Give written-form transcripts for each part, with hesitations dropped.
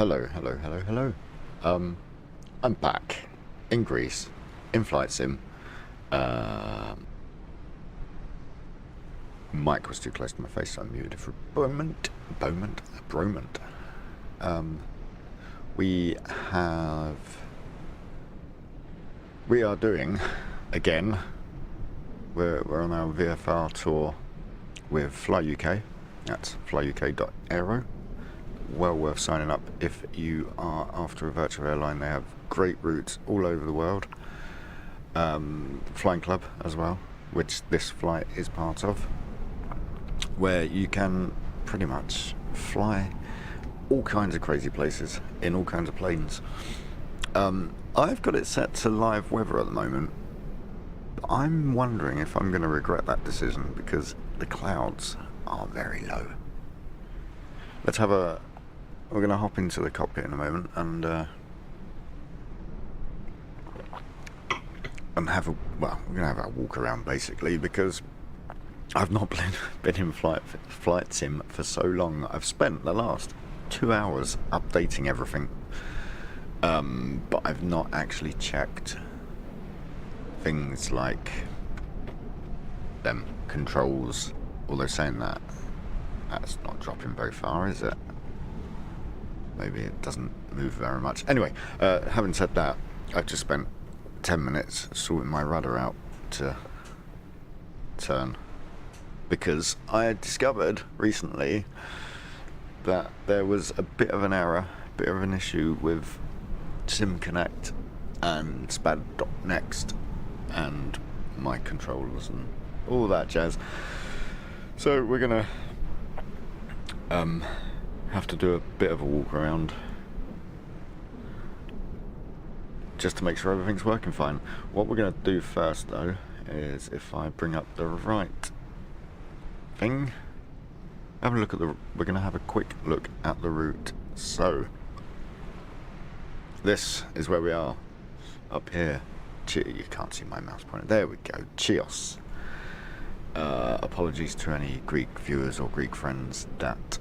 Hello. I'm back in Greece, in Flight Sim. Mic was too close to my face, so I muted it for a moment. We are doing, again, we're on our VFR tour with FlyUK. That's FlyUK.aero. Well worth signing up if you are after a virtual airline. They have great routes all over the world. Flying Club as well, which this flight is part of, where you can pretty much fly all kinds of crazy places in all kinds of planes. I've got it set to live weather at the moment. I'm wondering if I'm going to regret that decision because the clouds are very low. We're going to hop into the cockpit in a moment and we're going to have a walk around basically, because I've not been in flight sim for so long. I've spent the last 2 hours updating everything, but I've not actually checked things like them controls, although saying that, that's not dropping very far, is it? Maybe it doesn't move very much. Anyway, having said that, I've just spent 10 minutes sorting my rudder out to turn, because I had discovered recently that there was a bit of an error, a bit of an issue with SimConnect and SPAD.next and my controllers and all that jazz. So we're gonna have to do a bit of a walk around just to make sure everything's working fine. What we're going to do first though is, if I bring up the right thing, we're going to have a quick look at the route. So this is where we are, up here. You can't see my mouse pointer. There we go, Chios. Apologies to any Greek viewers or Greek friends that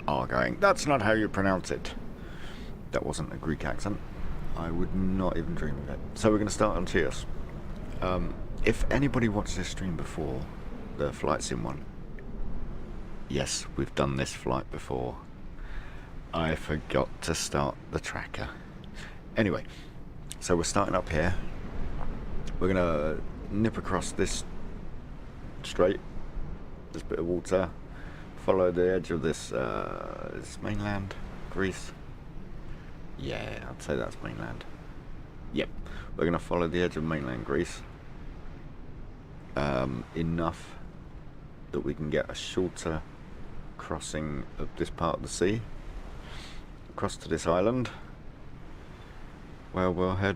are going, that's not how you pronounce it. That wasn't a Greek accent. I would not even dream of it. So we're going to start on Chios. If anybody watched this stream before, the Flight Sim one, yes, we've done this flight before. I forgot to start the tracker. Anyway, so we're starting up here. We're going to nip across this strait, this bit of water, follow the edge of this mainland, Greece. Yeah, I'd say that's mainland. Yep, we're going to follow the edge of mainland Greece enough that we can get a shorter crossing of this part of the sea across to this island, where we'll head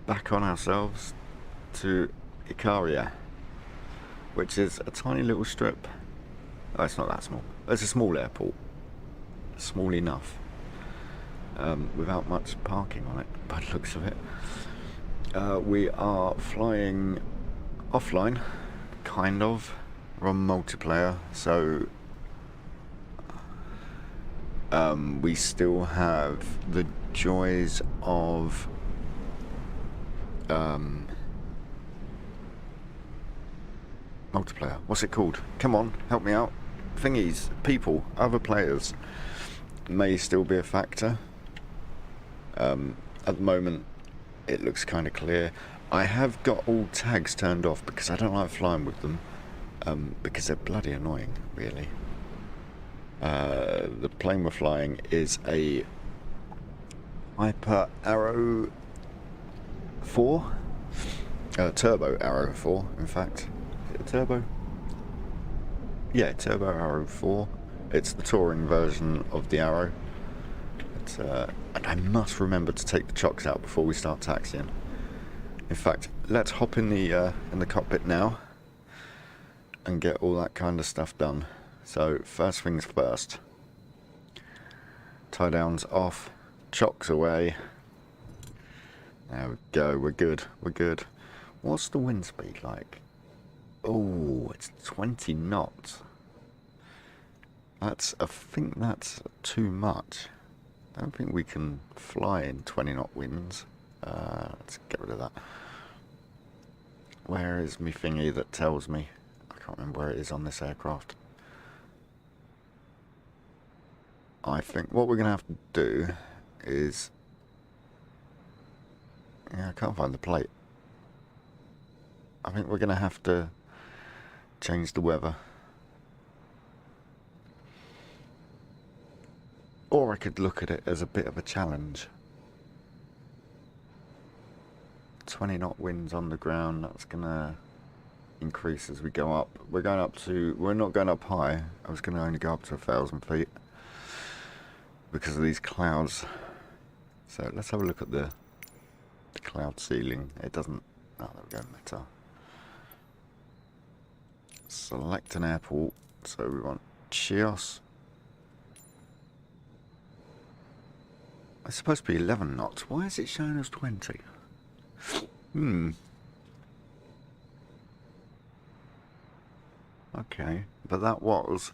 back on ourselves to Ikaria, which is a tiny little strip. Oh, it's not that small. It's a small airport. Small enough. Without much parking on it, by the looks of it. We are flying offline, kind of. We're on multiplayer, so we still have the joys of multiplayer. What's it called? Come on, help me out. Thingies, people, other players may still be a factor. At the moment it looks kind of clear. I have got all tags turned off because I don't like flying with them, because they're bloody annoying, really. The plane we're flying is a FlyUK.aero 4, Turbo Arrow 4 in fact. Is it a turbo? Yeah, Turbo Arrow 4. It's the touring version of the Arrow. And I must remember to take the chocks out before we start taxiing. In fact, let's hop in the cockpit now and get all that kind of stuff done. So first things first, tie downs off, chocks away. There we go, we're good. What's the wind speed like? Oh, it's 20 knots. I think that's too much. don't think we can fly in 20 knot winds. Let's get rid of that. Where is my thingy that tells me? I can't remember where it is on this aircraft. I think what we're going to have to do is... Yeah, I can't find the plate. I think we're going to have to change the weather. Or I could look at it as a bit of a challenge. 20 knot winds on the ground, that's going to increase as we go up. We're going up to... We're not going up high. I was going to only go up to 1,000 feet. Because of these clouds. So let's have a look at the cloud ceiling. It doesn't... Oh, there we go, meta. Select an airport. So we want Chios. It's supposed to be 11 knots. Why is it showing us 20? Okay, but that was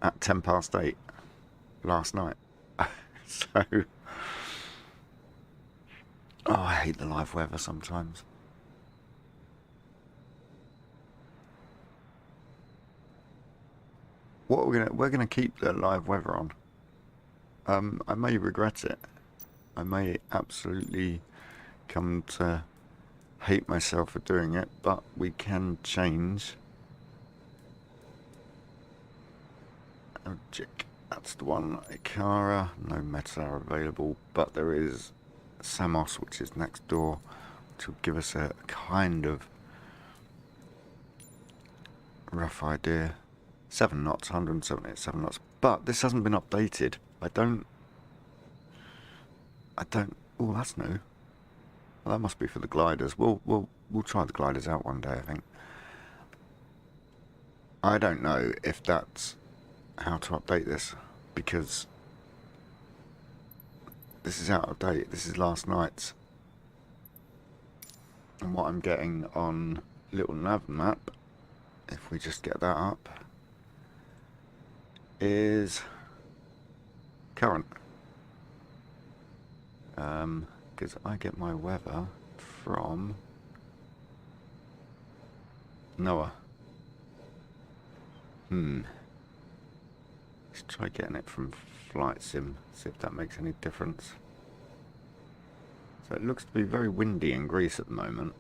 at 10 past 8 last night. So... Oh, I hate the live weather sometimes. What we're gonna keep the live weather on. I may regret it. I may absolutely come to hate myself for doing it, but we can change. Object, that's the one. Ikara, no meta available, but there is Samos, which is next door, which will give us a kind of rough idea. 7 knots, 177 knots, but this hasn't been updated. I don't, oh, that's new. Well, that must be for the gliders. We'll try the gliders out one day, I think. I don't know if that's how to update this, because this is out of date. This is last night's. And what I'm getting on little nav map, if we just get that up, is current. Because I get my weather from NOAA. Let's try getting it from Flight Sim, see if that makes any difference. So it looks to be very windy in Greece at the moment.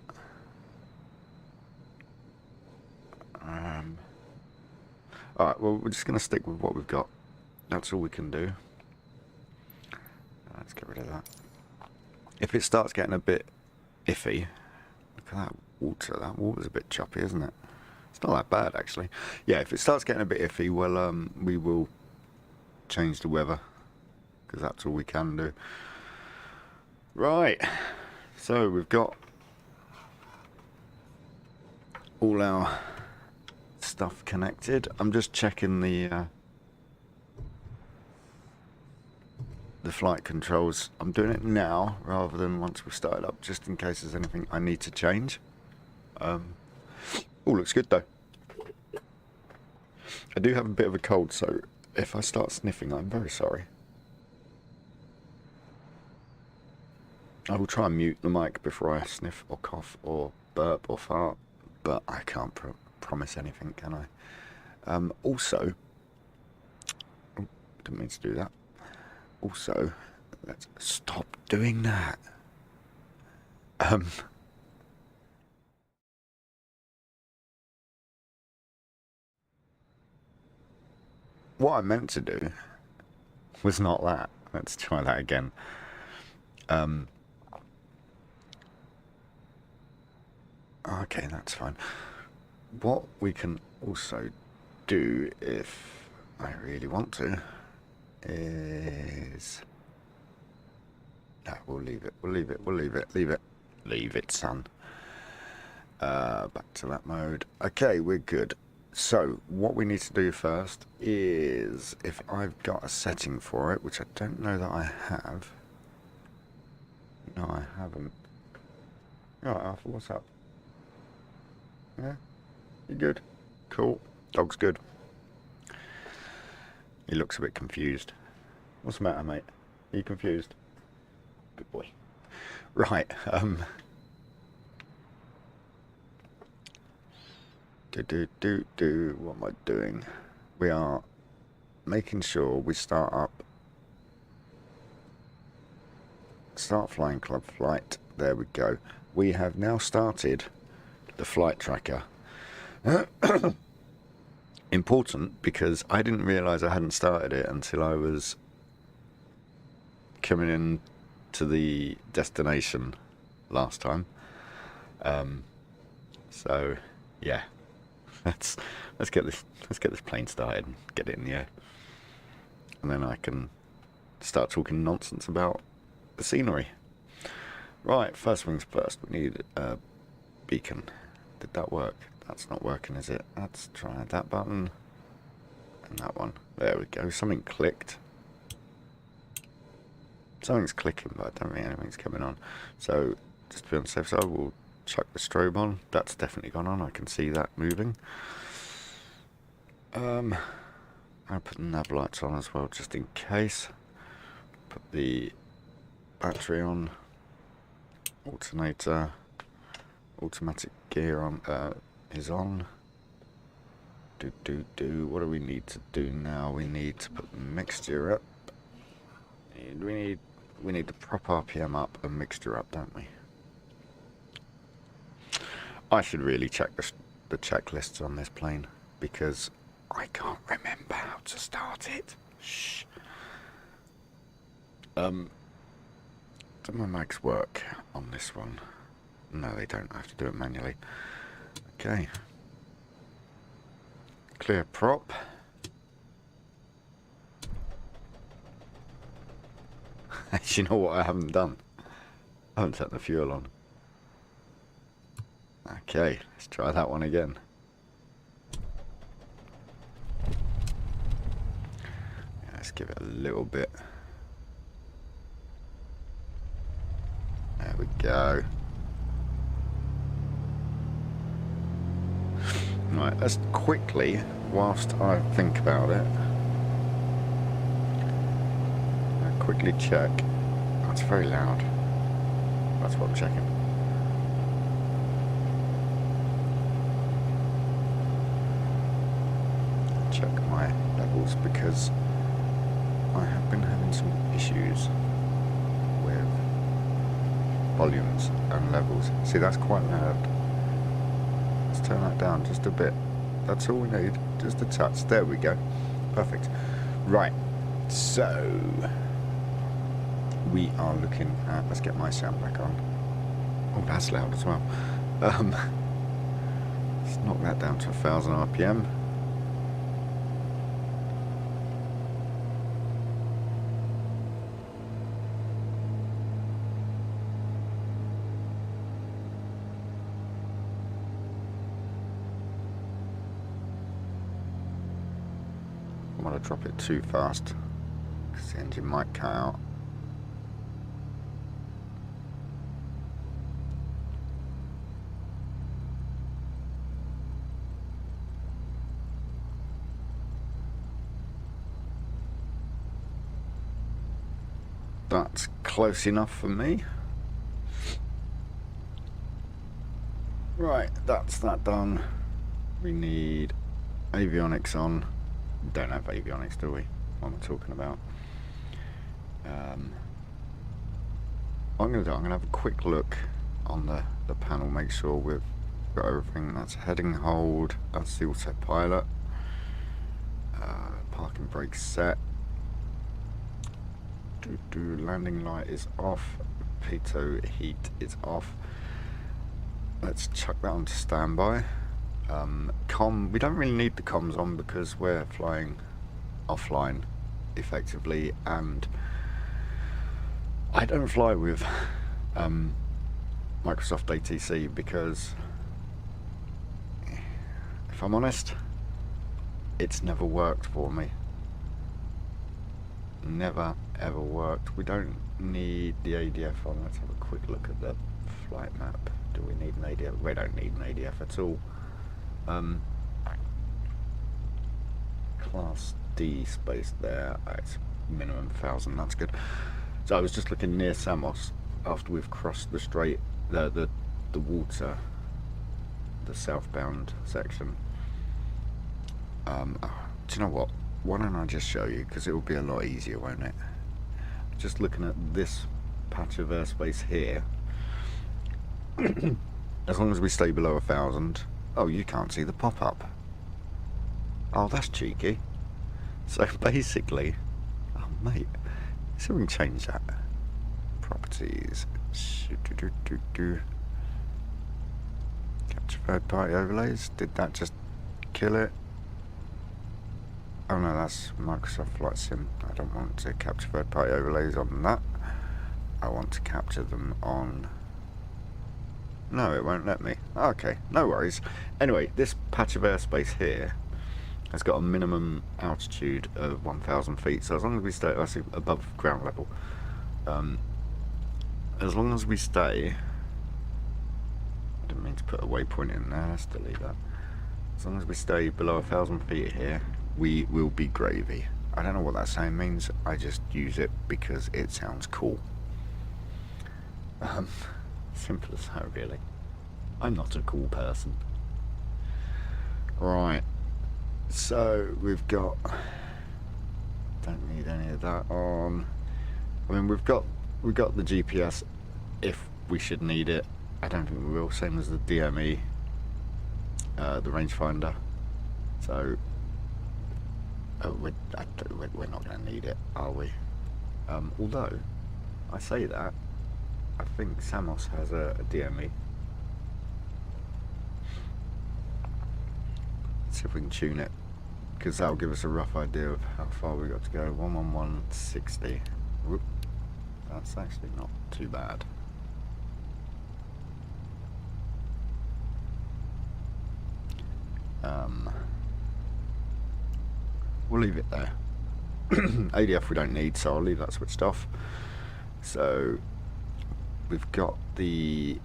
Alright, well, we're just going to stick with what we've got. That's all we can do. Let's get rid of that. If it starts getting a bit iffy, look at that water. That water's a bit choppy, isn't it? It's not that bad, actually. Yeah, if it starts getting a bit iffy, well, we will change the weather, because that's all we can do. Right, so we've got all our stuff connected. I'm just checking the flight controls. I'm doing it now rather than once we've started up, just in case there's anything I need to change. All looks good though. I do have a bit of a cold, so if I start sniffing, I'm very sorry. I will try and mute the mic before I sniff or cough or burp or fart, but I can't promise anything, can I? Also, oh, didn't mean to do that. Also, let's stop doing that. What I meant to do was not that. Let's try that again. Okay, that's fine. What we can also do, if I really want to, is... No, we'll leave it. We'll leave it. We'll leave it. Leave it. Leave it, son. Back to that mode. Okay, we're good. So, what we need to do first is, if I've got a setting for it, which I don't know that I have. No, I haven't. Alright, Alpha, what's up? Yeah? You good? Cool. Dog's good. He looks a bit confused. What's the matter, mate? Are you confused? Good boy. Right, what am I doing? We are making sure we start flying club flight. There we go. We have now started the flight tracker. Important, because I didn't realize I hadn't started it until I was coming in to the destination last time. So yeah, let's get this plane started and get it in the air, and then I can start talking nonsense about the scenery. Right, first things first, we need a beacon. Did that work? That's not working, is it? Let's try that button and that one. There we go. Something clicked. Something's clicking, but I don't think anything's coming on. So just to be on the safe side, we'll chuck the strobe on. That's definitely gone on. I can see that moving. I'll put the nav lights on as well, just in case. Put the battery on. Alternator. Automatic gear on is on. What do we need to do now? We need to put the mixture up. We need to prop RPM up and mixture up, don't we? I should really check the checklists on this plane, because I can't remember how to start it. Shh. Do my mags work on this one? No, they don't. I have to do it manually. Okay. Clear prop. You know what I haven't done? I haven't set the fuel on. Okay, let's try that one again. Yeah, let's give it a little bit. There we go. Right, let's quickly, whilst I think about it, quickly check. That's very loud. That's what I'm checking. Check my levels, because I have been having some issues with volumes and levels. See, that's quite loud. Let's turn that down just a bit. That's all we need, just a touch. There we go. Perfect. Right, so we are looking at, let's get my sound back on. Oh, that's loud as well. Let's knock that down to 1000 RPM. I want to drop it too fast because the engine might cut out. That's close enough for me. Right, that's that done. We need avionics on. Don't have avionics, do we? What am I talking about? What I'm gonna have a quick look on the panel, make sure we've got everything. That's heading hold, that's the autopilot. Parking brake set. Landing light is off. Pitot heat is off. Let's chuck that on to standby. We don't really need the comms on because we're flying offline effectively, and I don't fly with Microsoft ATC because, if I'm honest, it's never worked for me. Never ever worked. We don't need the ADF on. Let's have a quick look at the flight map. Do we need an ADF? We don't need an ADF at all. Class D space there. It's minimum 1000. That's good. So I was just looking near Samos after we've crossed the strait, the water, the southbound section. Do you know what? Why don't I just show you, because it will be a lot easier, won't it? Just looking at this patch of airspace here. As long as we stay below 1,000. Oh, you can't see the pop-up. Oh, that's cheeky. So basically, oh mate, so we can change that. Properties. Capture third-party overlays. Did that just kill it? Oh no, that's Microsoft Flight Sim. I don't want to capture third-party overlays on that. I want to capture them on... No, it won't let me. Okay, no worries. Anyway, this patch of airspace here has got a minimum altitude of 1,000 feet. So as long as we stay, that's above ground level. As long as we stay... I didn't mean to put a waypoint in there. Let's delete that. As long as we stay below 1,000 feet here, we will be gravy. I don't know what that saying means. I just use it because it sounds cool. Simple as that, really. I'm not a cool person. Right. So we've got. Don't need any of that on. I mean, we've got the GPS if we should need it. I don't think we will. Same as the DME, the rangefinder. So. We're not going to need it, are we? Although, I say that, I think Samos has a DME. Let's see if we can tune it, because that'll give us a rough idea of how far we got to go. 11160. Whoop. That's actually not too bad. We'll leave it there. ADF we don't need, so I'll leave that switched off. So we've got the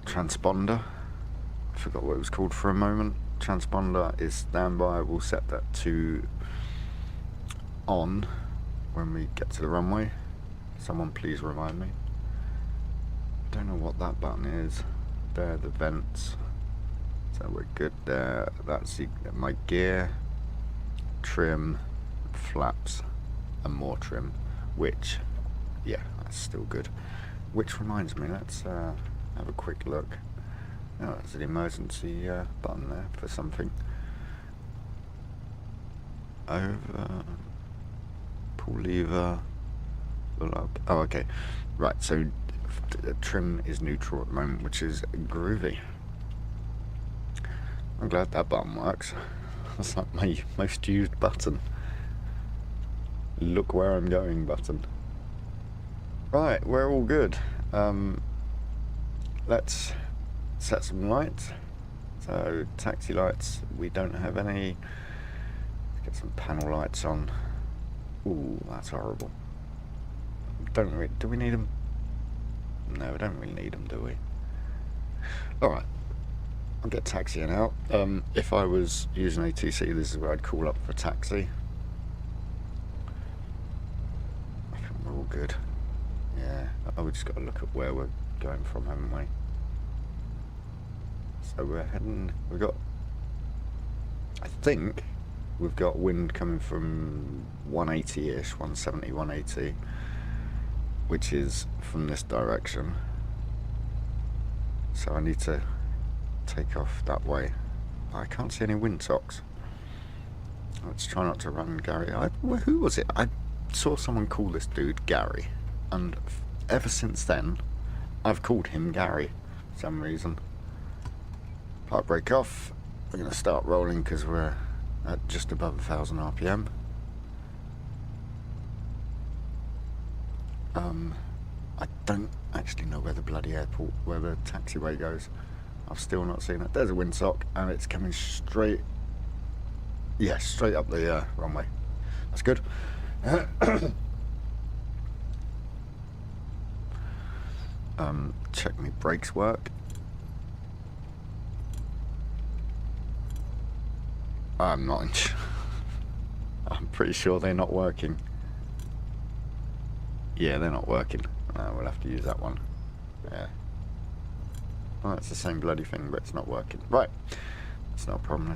transponder. I forgot what it was called for a moment. Transponder is standby. We'll set that to on when we get to the runway. Someone please remind me. Don't know what that button is. There, the vents. So we're good there. That's my gear, trim, flaps, and more trim. Which, yeah, that's still good. Which reminds me, let's have a quick look. Oh, there's an emergency button there for something. Over, pull lever, pull up. Oh, okay. Right, so trim is neutral at the moment, which is groovy. I'm glad that button works. That's like my most used button. Look where I'm going button. Right, we're all good. Let's set some lights. So taxi lights, we don't have any. Let's get some panel lights on. Ooh, that's horrible. Do we need them? No, we don't really need them, do we? Alright. I'll get taxiing out. If I was using ATC, this is where I'd call up for taxi. I think we're all good. Yeah, we just got to look at where we're going from, haven't we? So we're heading. I think we've got wind coming from 180-ish, 170, 180, which is from this direction. So I need to take off that way. I can't see any windsogs. Let's try not to run Gary. Who was it? I saw someone call this dude Gary, and ever since then I've called him Gary for some reason. Park brake off. We're going to start rolling because we're at just above 1,000 RPM. I don't actually know where the bloody airport, where the taxiway goes. I've still not seen it. There's a windsock and it's coming straight, yeah, straight up the runway. That's good. Check my brakes work. I'm not I'm pretty sure they're not working. Yeah, they're not working. We'll have to use that one. Yeah. Well, it's the same bloody thing, but it's not working. Right. It's not a problem.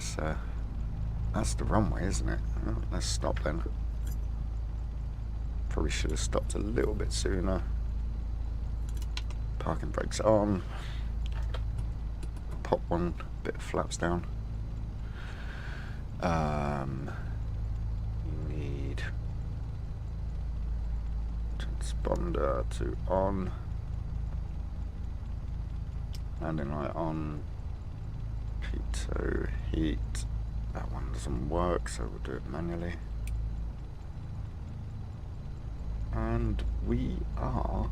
That's the runway, isn't it? Well, let's stop then. Probably should have stopped a little bit sooner. Parking brakes on. Pop one bit of flaps down. You need transponder to on. Landing light on. Pitot heat. That one doesn't work, so we'll do it manually. And we are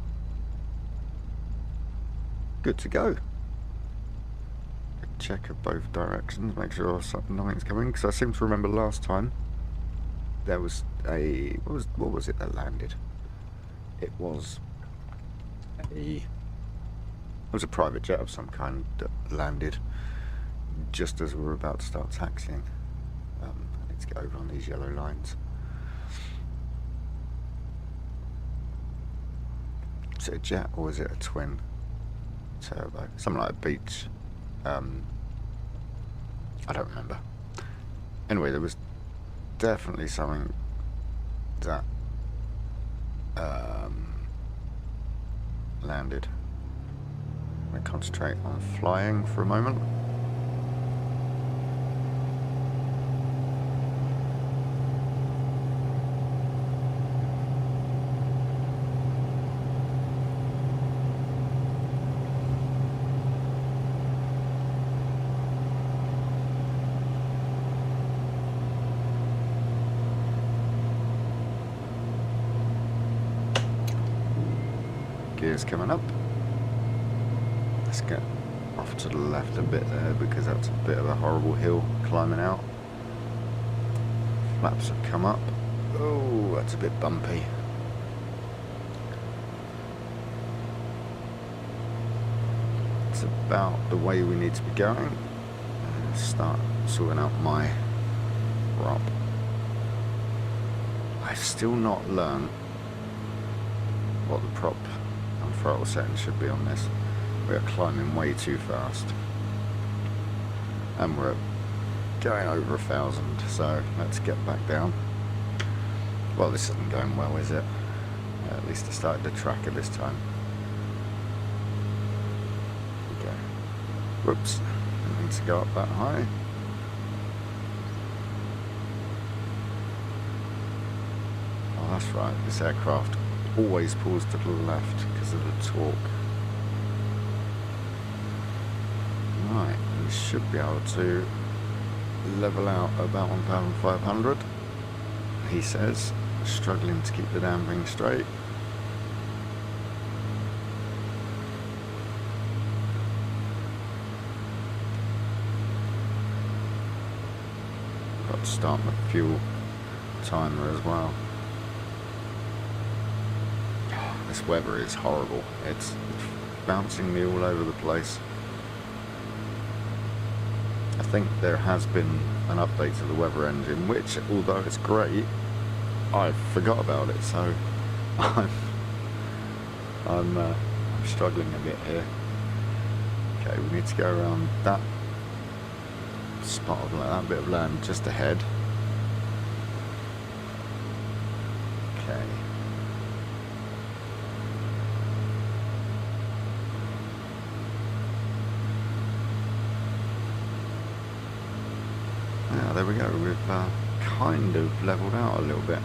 good to go. Check of both directions, make sure nothing's coming, because I seem to remember last time there was a what was it that landed? It was a private jet of some kind that landed just as we were about to start taxiing. I need to get over on these yellow lines. Is it a jet or is it a twin turbo? Something like a beach. I don't remember. Anyway, there was definitely something that landed. I'm going to concentrate on flying for a moment. Gears coming up. Let's get off to the left a bit there because that's a bit of a horrible hill climbing out. Flaps have come up. Oh, that's a bit bumpy. It's about the way we need to be going. Let's start sorting out my prop. I've still not learned what the prop and throttle settings should be on this. We are climbing way too fast. And we're going over 1,000, so let's get back down. Well, this isn't going well, is it? At least I started the tracker this time. Okay. Whoops. Didn't need to go up that high. Oh, that's right. This aircraft always pulls to the left because of the torque. Right, we should be able to level out about 1,500. He says, struggling to keep the damn thing straight. Got to start my fuel timer as well. This weather is horrible. It's bouncing me all over the place. I think there has been an update to the weather engine, which, although it's great, I forgot about it. So I'm struggling a bit here. Okay, we need to go around that spot of that bit of land just ahead. Okay. There we go, we've kind of levelled out a little bit.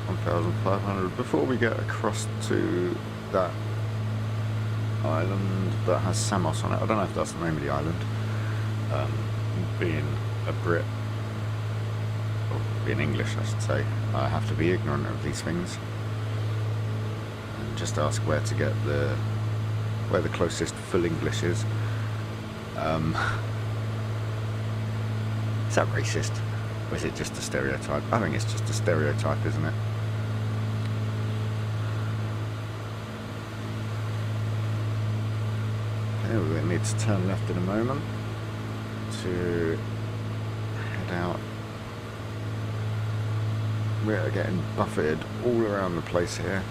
1,500. Before we get across to that island that has Samos on it, I don't know if that's the name of the island. Being a Brit, or being English I should say, I have to be ignorant of these things. And just ask where to get where the closest full English is. Is that racist? Or is it just a stereotype? I think it's just a stereotype, isn't it? Okay, we're going to need to turn left in a moment to head out We're getting buffeted all around the place here,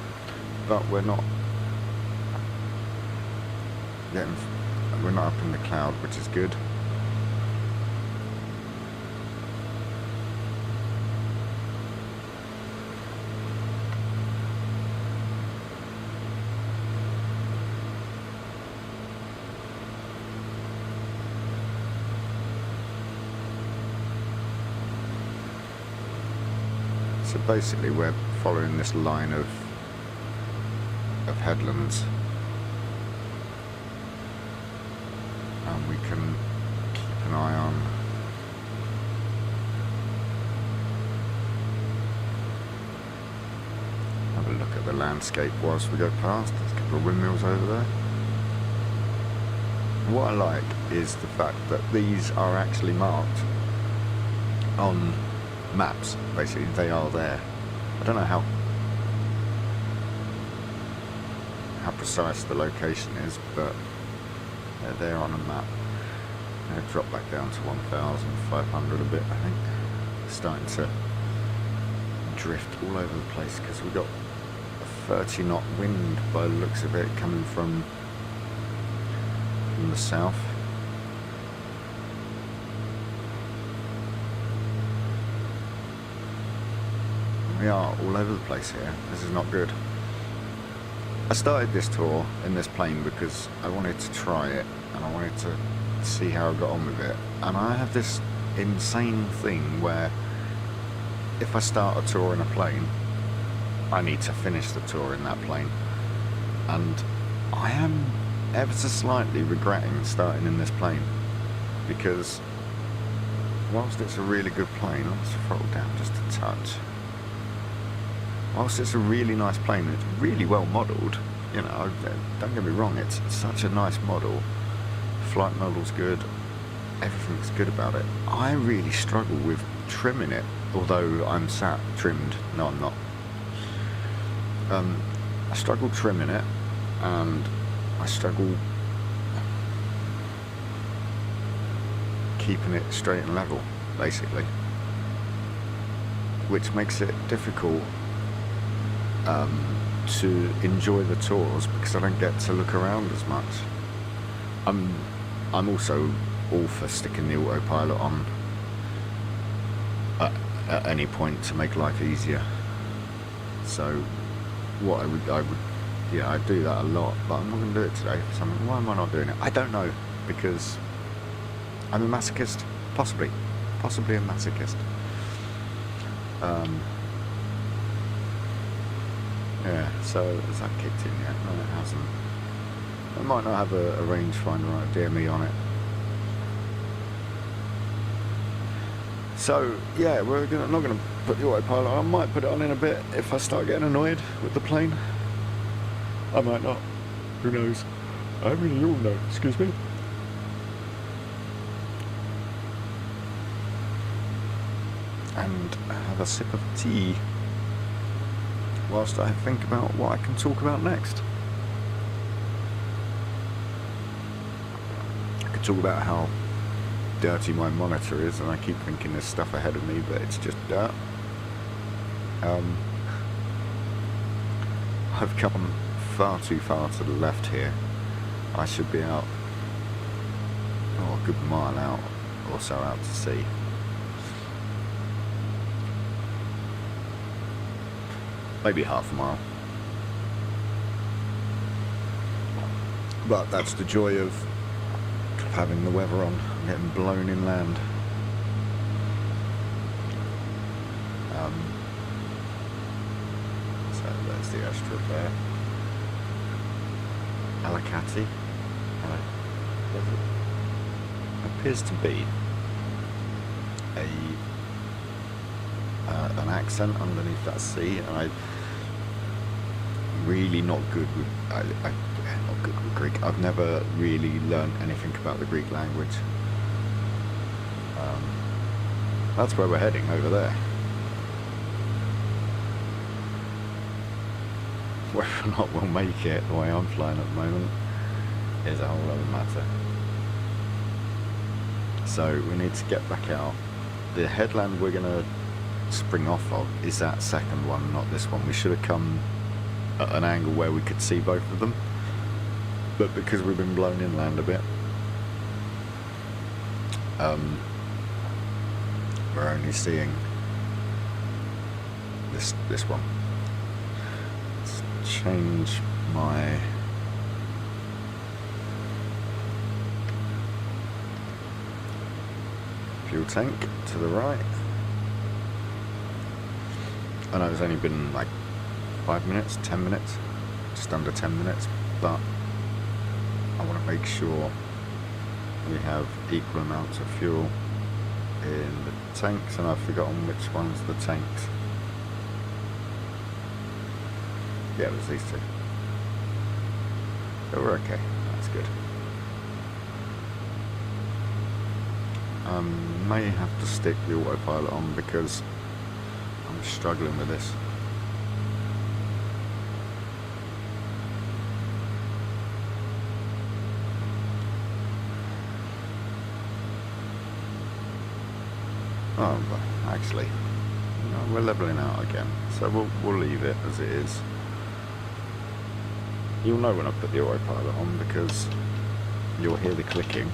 but we're not up in the cloud, which is good. So basically we're following this line of headlands, and we can keep an eye on have a look at the landscape whilst we go past. There's a couple of windmills over there. What I like is the fact that these are actually marked on maps. Basically they are there. I don't know how precise the location is, but they're there on a map. I'm going to drop back down to 1,500 a bit, I think. Starting to drift all over the place because we've got a 30 knot wind by the looks of it coming from the south. We are all over the place here. This is not good. I started this tour in this plane because I wanted to try it and I wanted to see how I got on with it. And I have this insane thing where if I start a tour in a plane, I need to finish the tour in that plane. And I am ever so slightly regretting starting in this plane because whilst it's a really good plane, I'll just throttle down just a touch. Whilst it's a really nice plane, it's really well modelled, you know, don't get me wrong, it's such a nice model. Flight model's good, everything's good about it. I really struggle with trimming it, although I'm sat trimmed. No, I'm not. I struggle trimming it, and I struggle keeping it straight and level, basically. Which makes it difficult to enjoy the tours because I don't get to look around as much. I'm also all for sticking the autopilot on at any point to make life easier. So what I would yeah, I do that a lot, but I'm not going to do it today for something. Why am I not doing it? I don't know, because I'm a masochist, possibly a masochist. Yeah, so has that kicked in yet? No, it hasn't. I might not have a rangefinder idea me on it. So yeah, I'm not going to put the autopilot on. I might put it on in a bit if I start getting annoyed with the plane. I might not. Who knows? I really don't know. Excuse me. And have a sip of tea whilst I think about what I can talk about next. I could talk about how dirty my monitor is, and I keep thinking there's stuff ahead of me, but it's just dirt. I've come far too far to the left here. I should be out, a good mile out or so out to sea. Maybe half a mile. But that's the joy of having the weather on, getting blown inland. So there's the airstrip there. Alicante. Appears to be an accent underneath that C, and I'm really not good with not good with Greek. I've never really learned anything about the Greek language. That's where we're heading, over there. Whether or not we'll make it the way I'm flying at the moment is a whole other matter. So we need to get back out. The headland we're going to spring off of is that second one, not this one. We should have come at an angle where we could see both of them, but because we've been blown inland a bit, we're only seeing this one. Let's change my fuel tank to the right. I know it's only been like 5 minutes, 10 minutes, just under 10 minutes, but I want to make sure we have equal amounts of fuel in the tanks, and I've forgotten which one's the tanks. Yeah, it was these two. So we're okay, that's good. May have to stick the autopilot on because I'm struggling with this. Oh, but actually, no, we're leveling out again, so we'll leave it as it is. You'll know when I put the autopilot on because you'll hear the clicking,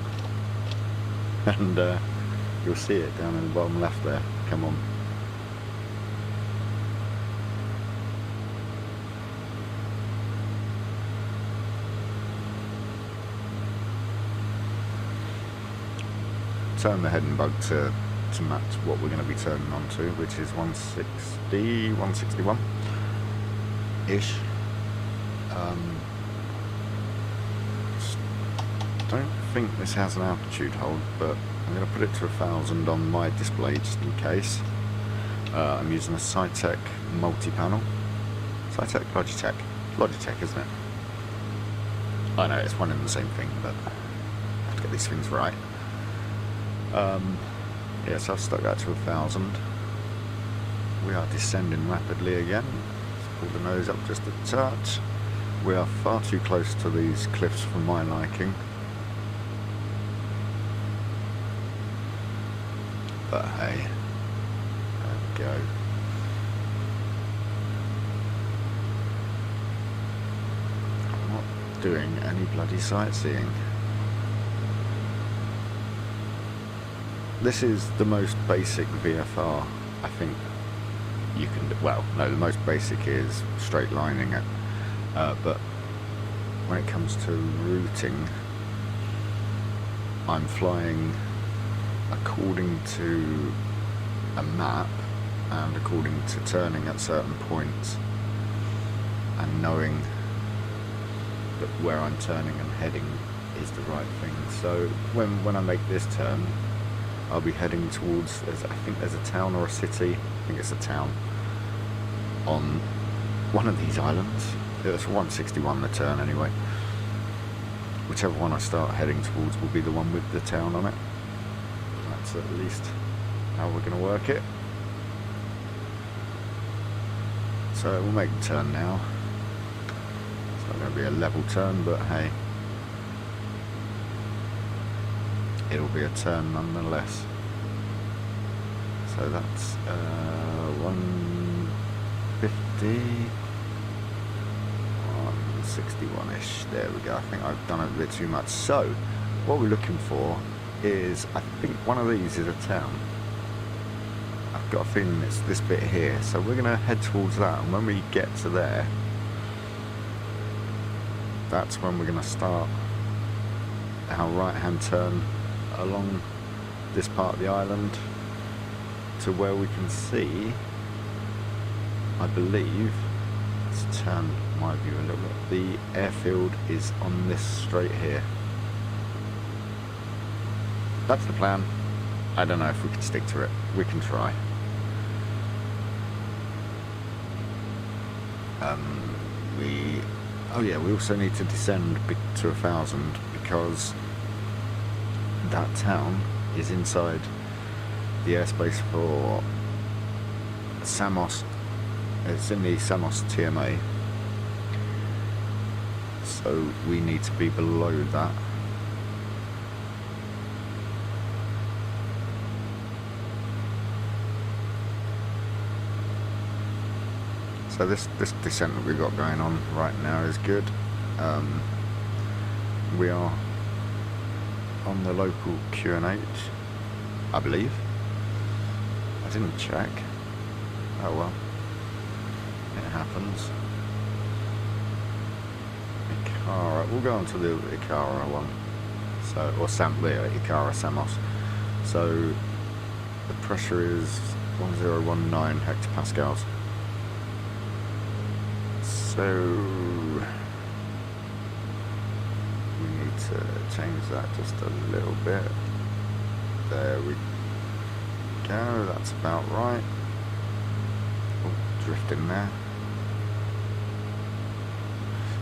and you'll see it down in the bottom left there. Come on. Turn the heading bug to match what we're going to be turning on to, which is 160, 161-ish. Don't think this has an altitude hold, but I'm going to put it to 1,000 on my display just in case. I'm using a Cytec multi-panel. Cytec? Logitech, isn't it? I know, it's one and the same thing, but I have to get these things right. Yes, I've stuck that to 1,000. We are descending rapidly again. Let's pull the nose up just a touch. We are far too close to these cliffs for my liking. But hey, there we go. I'm not doing any bloody sightseeing. This is the most basic VFR I think you can do. Well, no, the most basic is straight lining it, but when it comes to routing, I'm flying according to a map and according to turning at certain points and knowing that where I'm turning and heading is the right thing. So when I make this turn, I'll be heading towards, I think there's a town or a city, I think it's a town, on one of these islands. It's 161 the turn anyway. Whichever one I start heading towards will be the one with the town on it. That's at least how we're going to work it. So we'll make the turn now. It's not going to be a level turn, but hey, it'll be a turn nonetheless. So that's 150, 161-ish. There we go. I think I've done it a bit too much. So what we're looking for is, I think one of these is a town. I've got a feeling it's this bit here. So we're going to head towards that, and when we get to there, that's when we're going to start our right-hand turn along this part of the island to where we can see, I believe, let's turn my view a little bit, the airfield is on this straight here. That's the plan. I don't know if we can stick to it. We can try. Oh yeah, we also need to descend to 1,000 because that town is inside the airspace for Samos. It's in the Samos TMA, so we need to be below that. So this descent that we've got going on right now is good. We are on the local QNH, I believe. I didn't check. Oh well, it happens. Ikara, we'll go on to the Ikara one. So, or Ikara Samos. So the pressure is 1019 hectopascals. So we need to change that just a little bit. There we go, that's about right. Oh, drifting there.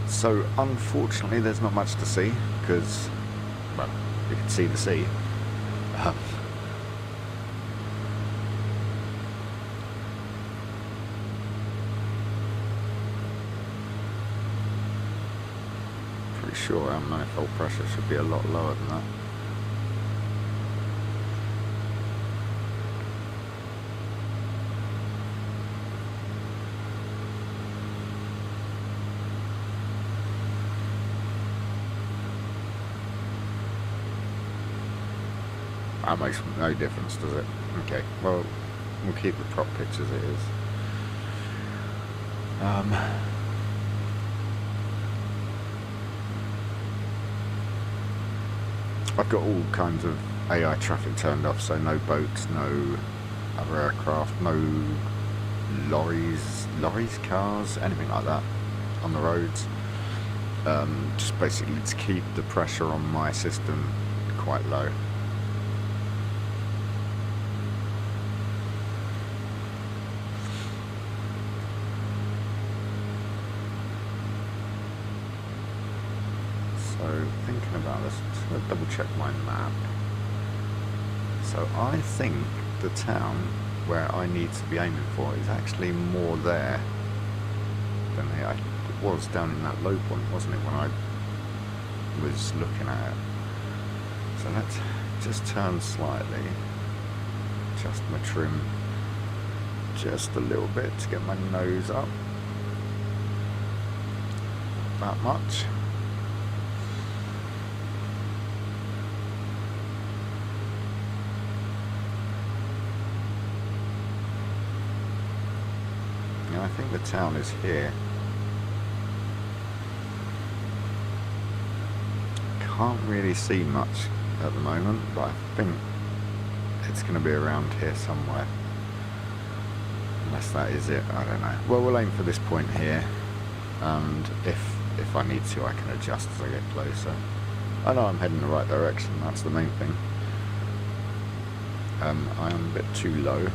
So unfortunately there's not much to see because, well, you can see the sea. Pretty sure our manifold pressure should be a lot lower than that. That makes no difference, does it? Okay, well, we'll keep the prop pitch as it is. I've got all kinds of AI traffic turned off, so no boats, no other aircraft, no lorries, cars, anything like that on the roads. Just basically to keep the pressure on my system quite low. So thinking about this, just going to double check my map. So I think the town where I need to be aiming for is actually more there than it was down in that low point, wasn't it, when I was looking at it. So let's just turn slightly, adjust my trim just a little bit to get my nose up. That much. I think the town is here. Can't really see much at the moment, but I think it's going to be around here somewhere. Unless that is it, I don't know. Well, we'll aim for this point here, and if I need to, I can adjust as I get closer. I know I'm heading in the right direction, that's the main thing. I am a bit too low.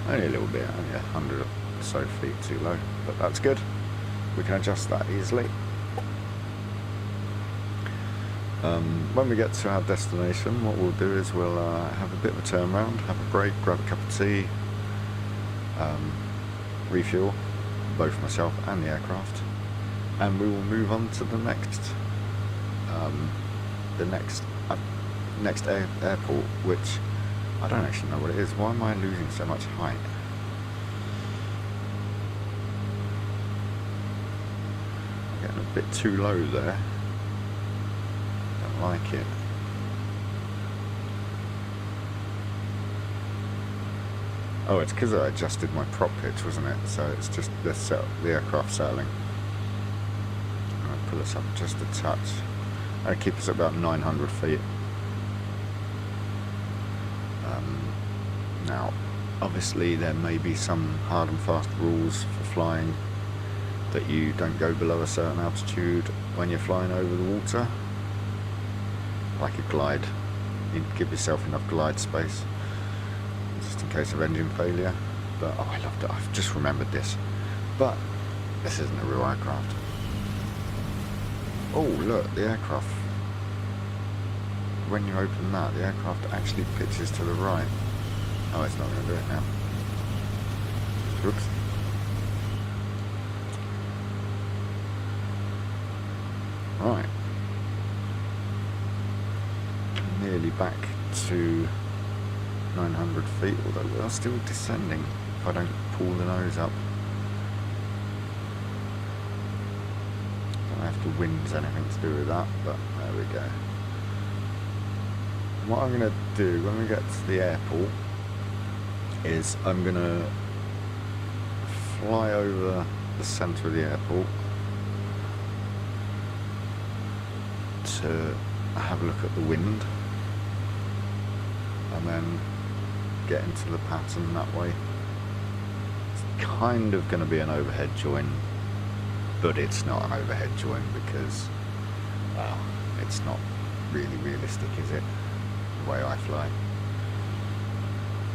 Only a little bit, only 100 or so feet too low, but that's good. We can adjust that easily. When we get to our destination, what we'll do is we'll have a bit of a turn round, have a break, grab a cup of tea, refuel, both myself and the aircraft, and we will move on to the next airport, which I don't actually know what it is. Why am I losing so much height? I'm getting a bit too low there. Don't like it. Oh, it's because I adjusted my prop pitch, wasn't it? So it's just the aircraft settling. I'm going to pull us up just a touch. I keep us at about 900 feet. Now, obviously there may be some hard and fast rules for flying that you don't go below a certain altitude when you're flying over the water. Like a glide. You give yourself enough glide space just in case of engine failure. But oh, I loved it. I've just remembered this. But this isn't a real aircraft. Oh look, the aircraft. When you open that, the aircraft actually pitches to the right. Oh, it's not going to do it now. Oops. Right. Nearly back to 900 feet, although we are still descending if I don't pull the nose up. Don't know if the wind's anything to do with that, but there we go. What I'm going to do when we get to the airport is I'm going to fly over the centre of the airport to have a look at the wind and then get into the pattern that way. It's kind of going to be an overhead join, but it's not an overhead join because, well, it's not really realistic, is it? The way I fly.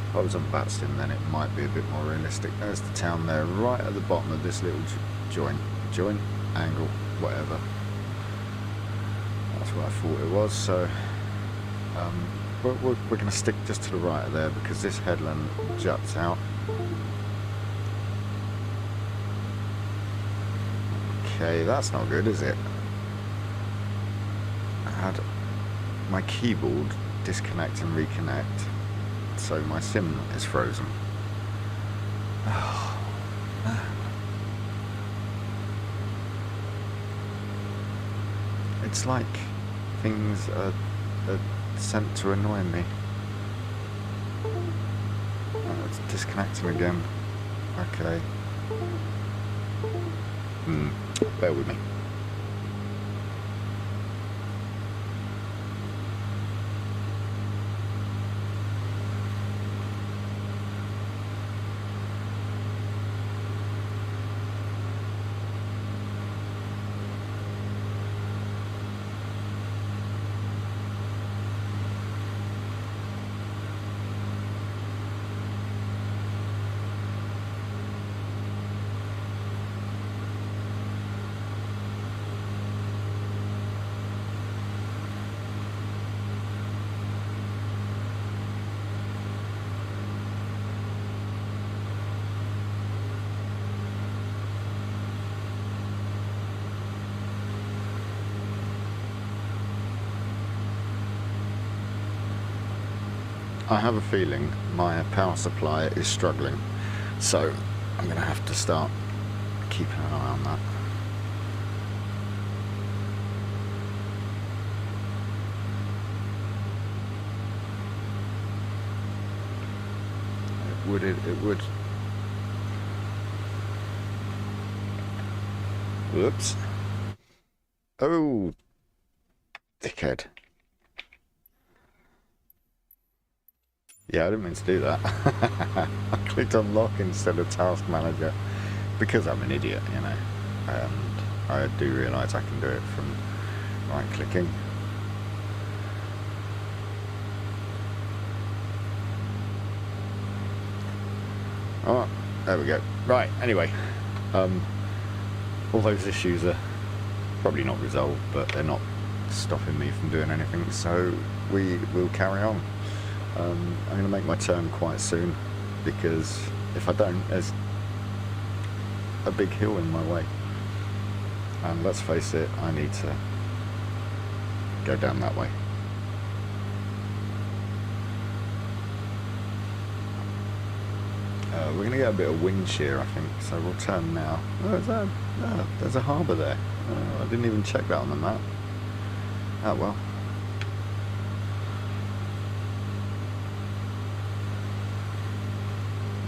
If I was on Batston, then it might be a bit more realistic. There's the town there, right at the bottom of this little join, angle, whatever. That's what I thought it was. So we're going to stick just to the right of there because this headland juts out. Okay, that's not good, is it? I had my keyboard disconnect and reconnect, so my sim is frozen. Oh, man. It's like things are sent to annoy me. Oh, it's disconnecting again. Okay. Bear with me. I have a feeling my power supply is struggling, so I'm going to have to start keeping an eye on that. It would. Whoops. Oh, dickhead. Yeah, I didn't mean to do that. I clicked on lock instead of task manager because I'm an idiot, you know, and I do realise I can do it from right clicking. Oh, there we go. Right, anyway, all those issues are probably not resolved, but they're not stopping me from doing anything, so we will carry on. I'm going to make my turn quite soon because if I don't, there's a big hill in my way, and let's face it, I need to go down that way. We're going to get a bit of wind shear, I think, so we'll turn now. Oh, there's a harbour there. I didn't even check that on the map. Oh well.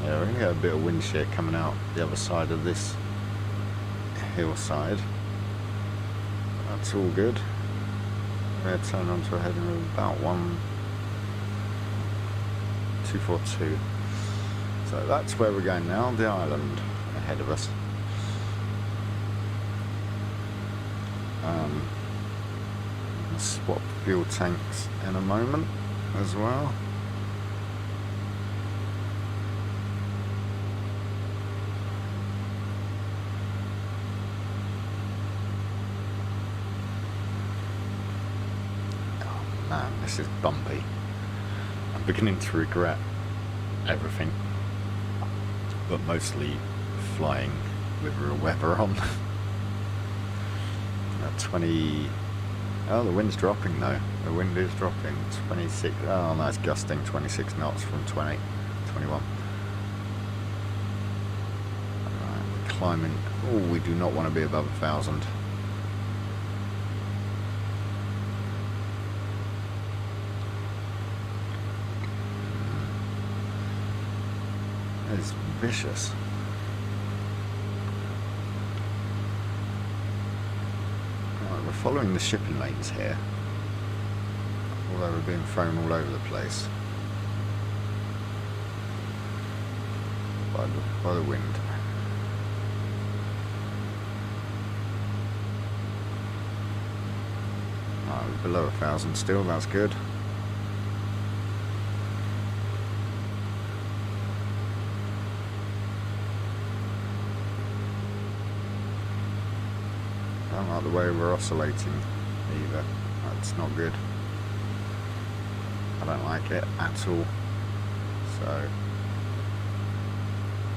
Yeah, we're going to get a bit of wind shear coming out the other side of this hillside. That's all good. We're going to turn onto a heading of about 242. So that's where we're going now, the island ahead of us. We'll swap fuel tanks in a moment as well. Man, this is bumpy. I'm beginning to regret everything, but mostly flying with real weather on. 20. Oh, the wind's dropping though. The wind is dropping. 26. Oh no, it's gusting 26 knots from 20, 21. climbing. Oh, we do not want to be above 1,000. That is vicious. Right, we're following the shipping lanes here, although we're being thrown all over the place by the wind. Right, we're below 1,000 still, that's good. I don't like the way we're oscillating either. That's not good. I don't like it at all. So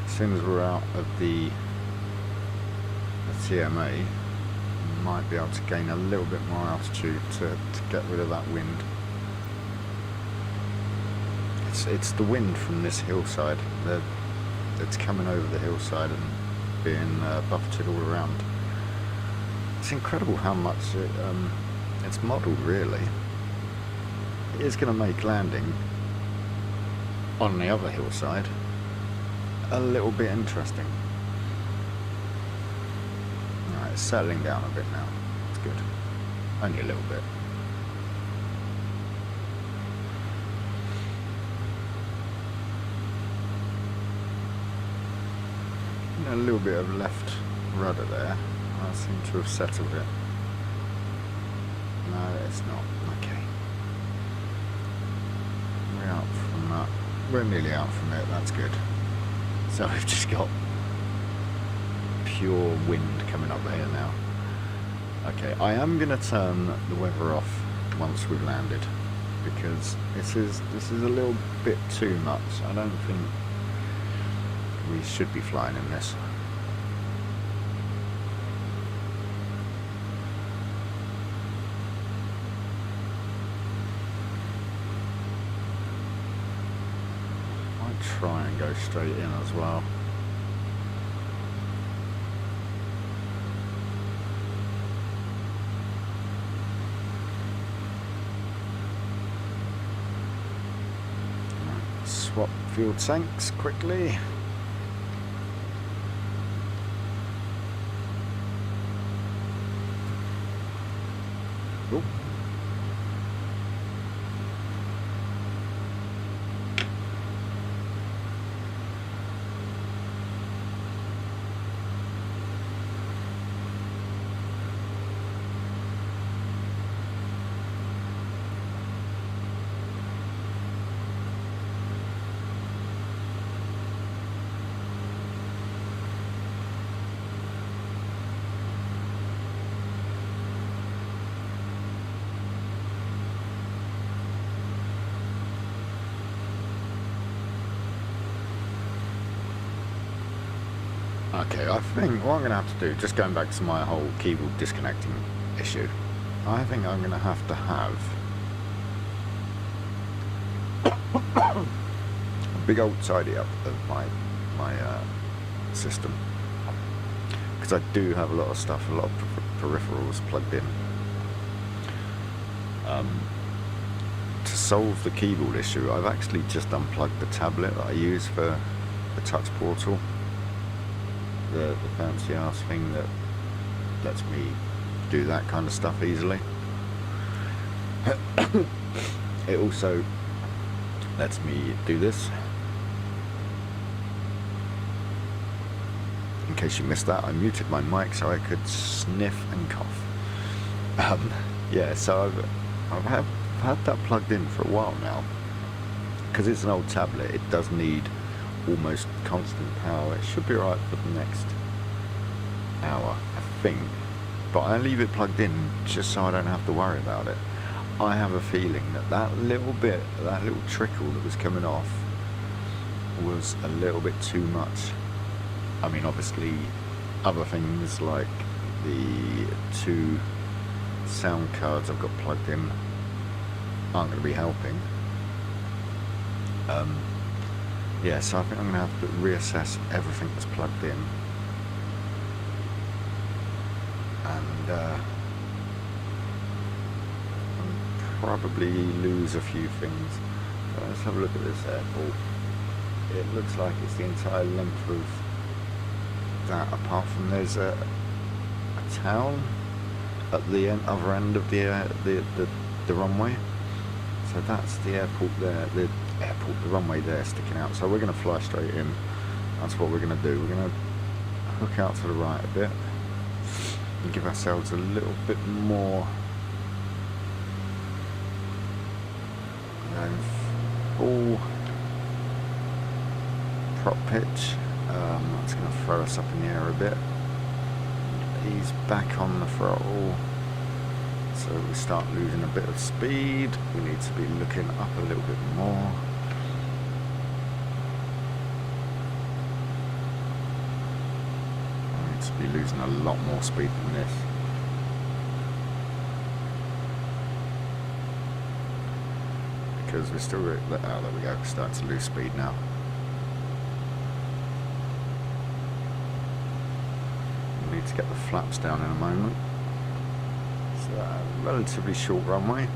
as soon as we're out of the TMA, we might be able to gain a little bit more altitude to get rid of that wind. It's the wind from this hillside that's coming over the hillside and being buffeted all around. It's incredible how much it's modelled, really. It is going to make landing on the other hillside a little bit interesting. Alright, it's settling down a bit now. It's good. Only a little bit. A little bit of left rudder there. I seem to have settled it. No, it's not. Okay. We're out from that. We're nearly out from it. That's good. So we've just got pure wind coming up here now. Okay, I am going to turn the weather off once we've landed, because this is a little bit too much. I don't think we should be flying in this. Try and go straight in as well. Right, swap fuel tanks quickly. Oop. Okay, I think what I'm going to have to do, just going back to my whole keyboard disconnecting issue, I think I'm going to have a big old tidy up of my system, because I do have a lot of stuff, a lot of peripherals plugged in. To solve the keyboard issue, I've actually just unplugged the tablet that I use for the touch portal. The fancy ass thing that lets me do that kind of stuff easily. It also lets me do this. In case you missed that, I muted my mic so I could sniff and cough. Yeah, so I've had that plugged in for a while now. Because it's an old tablet, it does need almost constant power. It should be right for the next hour, I think, but I leave it plugged in just so I don't have to worry about it. I have a feeling that little trickle that was coming off was a little bit too much. I mean, obviously other things like the 2 sound cards I've got plugged in aren't going to be helping. Yeah, so I think I'm going to have to reassess everything that's plugged in and probably lose a few things. So let's have a look at this airport. It looks like it's the entire length of that, apart from there's a town at the other end of the runway. So that's the airport there, the runway there sticking out. So we're going to fly straight in. That's what we're going to do. We're going to hook out to the right a bit and give ourselves a little bit more full prop pitch. That's going to throw us up in the air a bit. Ease back on the throttle, so we start losing a bit of speed. We need to be looking up a little bit more. I need to be losing a lot more speed than this. Because we're still, oh, there we go, we're starting to lose speed now. We need to get the flaps down in a moment. It's a relatively short runway.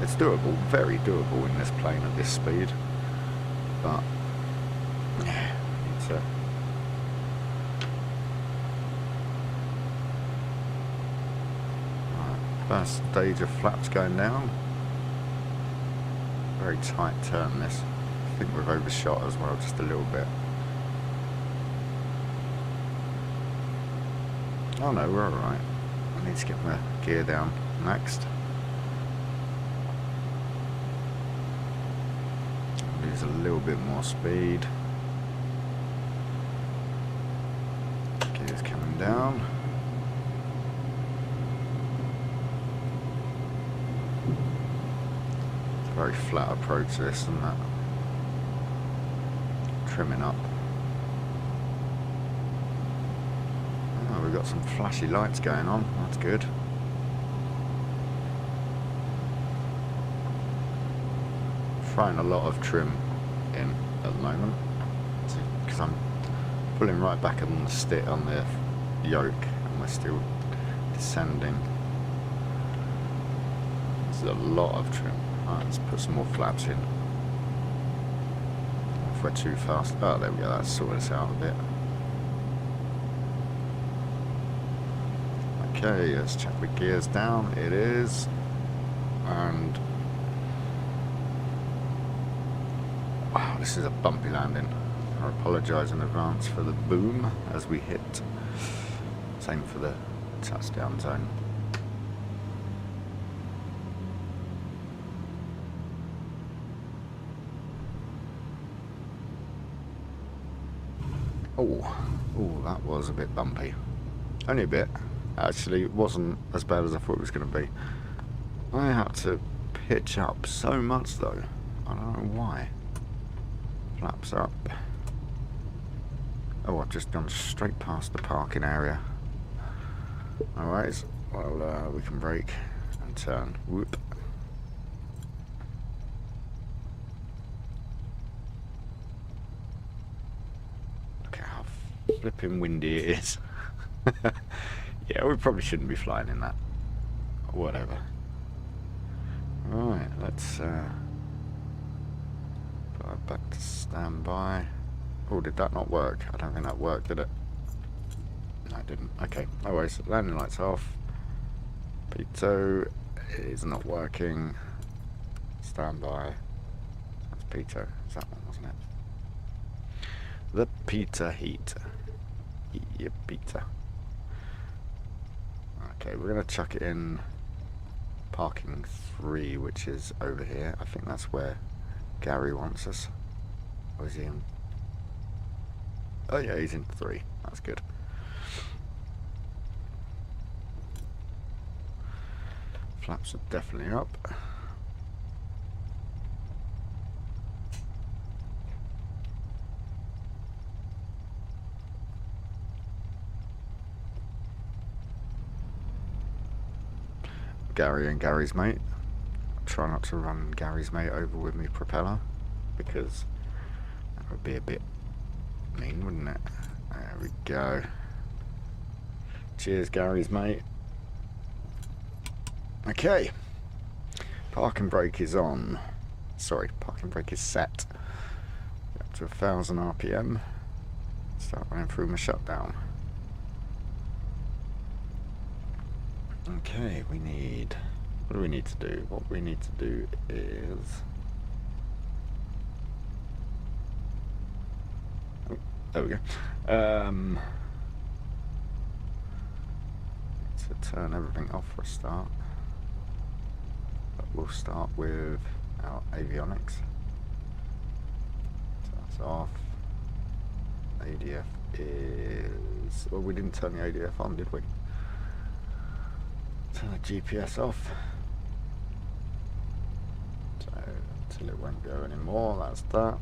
It's doable, very doable in this plane at this speed, but yeah, it's a first stage of flaps going down. Very tight turn this. I think we've overshot as well, just a little bit. Oh no, we're alright. I need to get my gear down next. Lose a little bit more speed. Gear's coming down. It's a very flat approach this and that. Trimming up. Oh, we've got some flashy lights going on, that's good. Throwing a lot of trim in at the moment because I'm pulling right back on the stick on the yoke and we're still descending. There's a lot of trim. Right, let's put some more flaps in. If we're too fast, oh there we go, that's sorted us out a bit. Okay, let's check the gears down. It is, and wow, this is a bumpy landing. I apologise in advance for the boom as we hit. Same for the touchdown zone. Oh, that was a bit bumpy. Only a bit. Actually, it wasn't as bad as I thought it was going to be. I had to pitch up so much though. I don't know why. Flaps up. Oh, I've just gone straight past the parking area. Alright, well, we can brake and turn. Whoop. Look how flipping windy it is. Yeah, we probably shouldn't be flying in that. Whatever. Right, let's fly back to standby. Oh, did that not work? I don't think that worked, did it? No, it didn't. Okay, no worries. Landing lights off. Pitot is not working. Standby. That's Pitot. It's that one, wasn't it? The pizza heat. Yeah, pizza. Okay, we're going to chuck it in parking 3, which is over here. I think that's where Gary wants us. Or is he in? Oh yeah, he's in 3. That's good. Flaps are definitely up. Gary and Gary's mate. Try not to run Gary's mate over with me propeller because that would be a bit mean, wouldn't it? There we go. Cheers, Gary's mate. Okay. Parking brake is on. Sorry, parking brake is set. Up to 1000 RPM. Start running through my shutdown. Okay, we need... What do we need to do? What we need to do is... Oh, there we go. To turn everything off for a start. But we'll start with our avionics. So that's off. ADF is... Well, we didn't turn the ADF on, did we? Turn the GPS off. So, until it won't go anymore, that's that.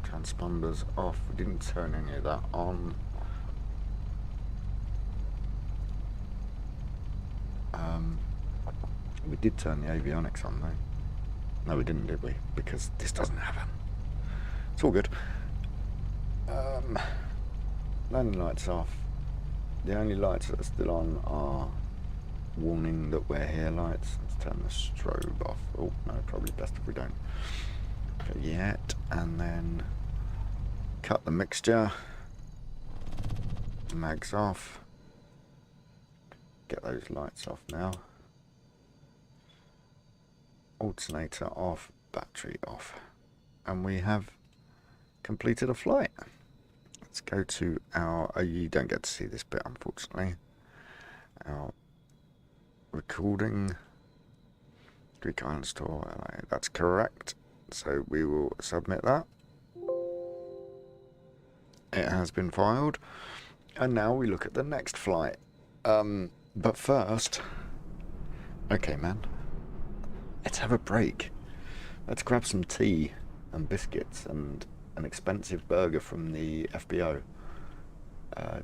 Transponders off. We didn't turn any of that on. We did turn the avionics on though. No, we didn't, did we? Because this doesn't have them. It's all good. Landing lights off. The only lights that are still on are warning that we're here lights. Let's turn the strobe off. Oh no, probably best if we don't. Okay, yet, and then cut the mixture. Mags off. Get those lights off now. Alternator off, battery off, and we have completed a flight. Let's go to our... Oh, you don't get to see this bit, unfortunately. Our recording. Greek Islands Tour. That's correct. So we will submit that. It has been filed. And now we look at the next flight. But first... Okay, man. Let's have a break. Let's grab some tea and biscuits and an expensive burger from the FBO.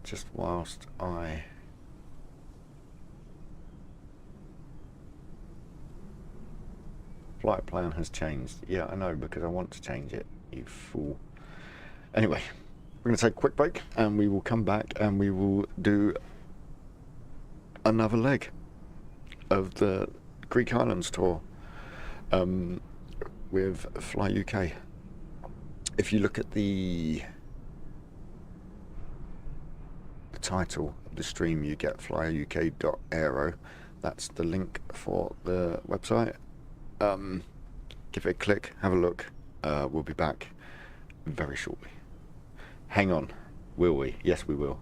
Just whilst I... Flight plan has changed. Yeah, I know, because I want to change it, you fool. Anyway, we're going to take a quick break and we will come back and we will do another leg of the Greek Islands tour with FlyUK. If you look at the title of the stream, you get FlyUK.aero. That's the link for the website. Give it a click, have a look. We'll be back very shortly. Hang on, will we? Yes, we will.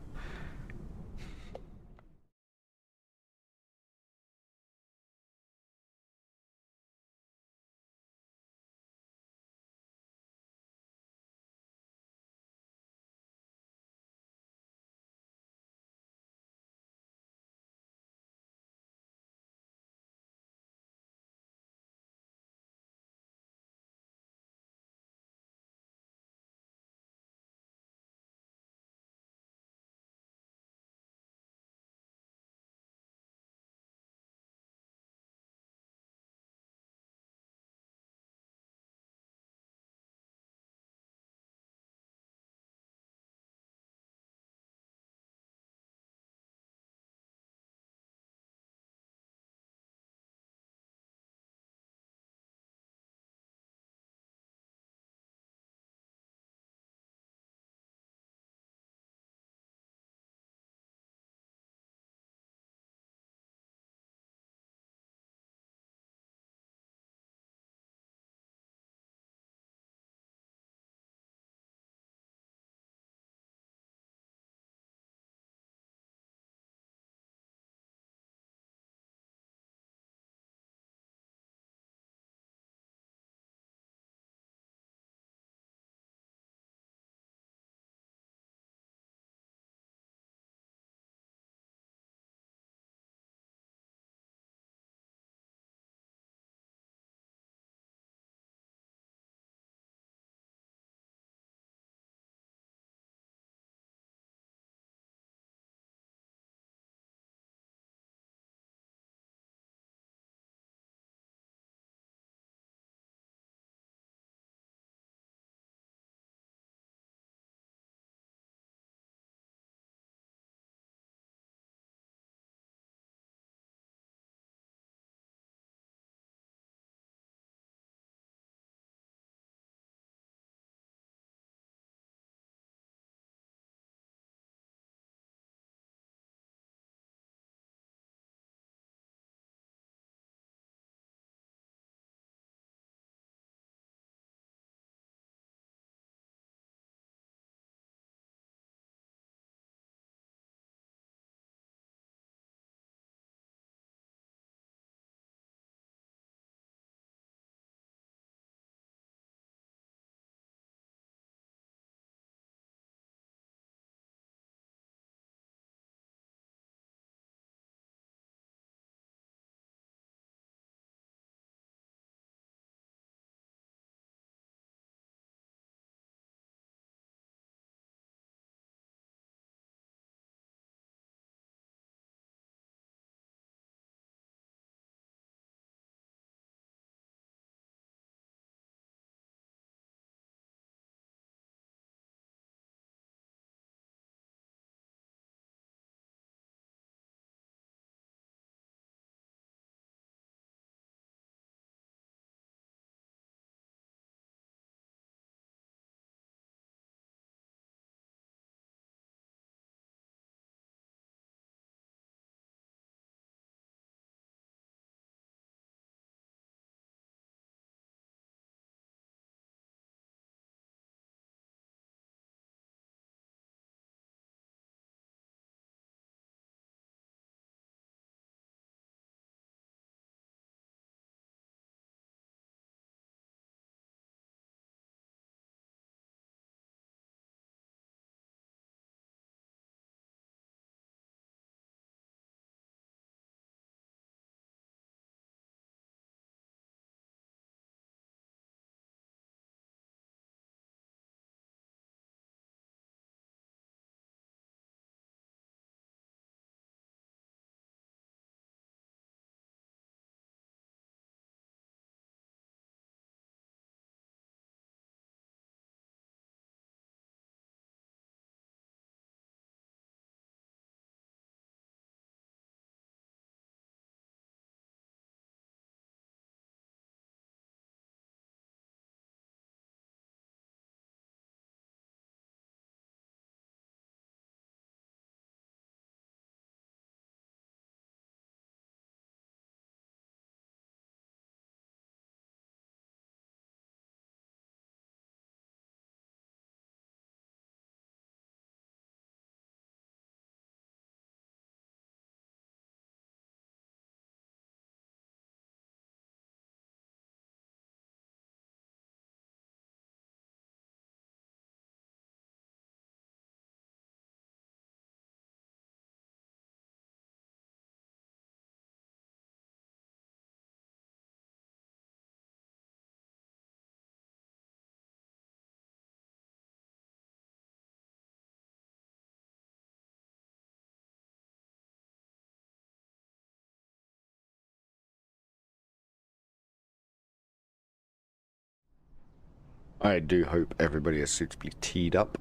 I do hope everybody is suitably teed up,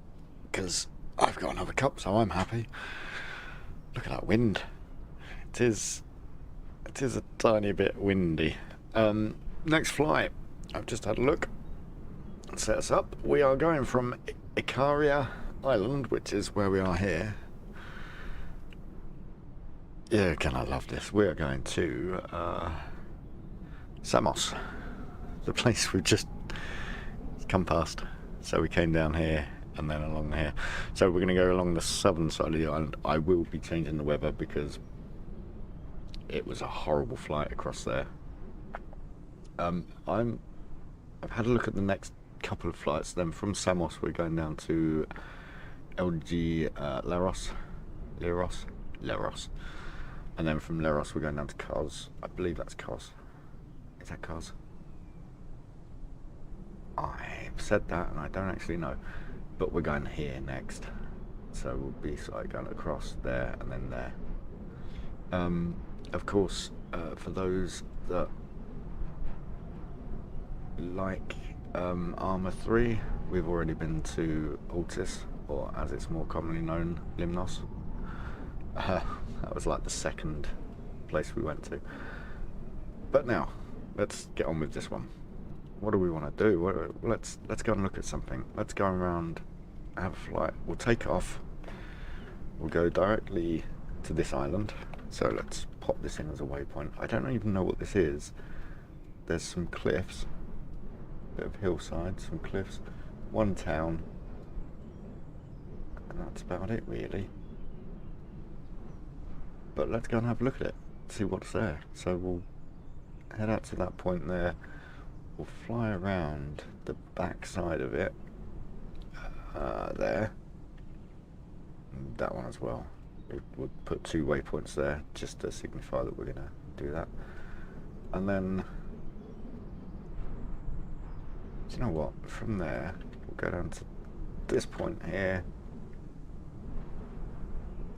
because I've got another cup, so I'm happy. Look at that wind. It is a tiny bit windy. Next flight, I've just had a look and set us up. We are going from Ikaria Island, which is where we are here. Yeah, can I love this? We are going to Samos, the place we've just come past. So we came down here and then along here. So we're going to go along the southern side of the island. I will be changing the weather because it was a horrible flight across there. I've had a look at the next couple of flights. Then from Samos we're going down to LG Leros, and then from Leros we're going down to Kos. I believe that's Kos. Is that Kos? I've said that and I don't actually know, but we're going here next, so we'll be sort of going across there and then there. Of course, for those that like Armour 3, we've already been to Altis, or as it's more commonly known, Limnos. That was like the second place we went to. But now, let's get on with this one. What do we want to do? Let's go and look at something. Let's go around, have a flight. We'll take off. We'll go directly to this island. So let's pop this in as a waypoint. I don't even know what this is. There's some cliffs, bit of hillside, some cliffs, one town, and that's about it really. But let's go and have a look at it, see what's there. So we'll head out to that point there. We'll fly around the back side of it, there, and that one as well. We'll put 2 waypoints there just to signify that we're going to do that. And then, do you know what? From there, we'll go down to this point here,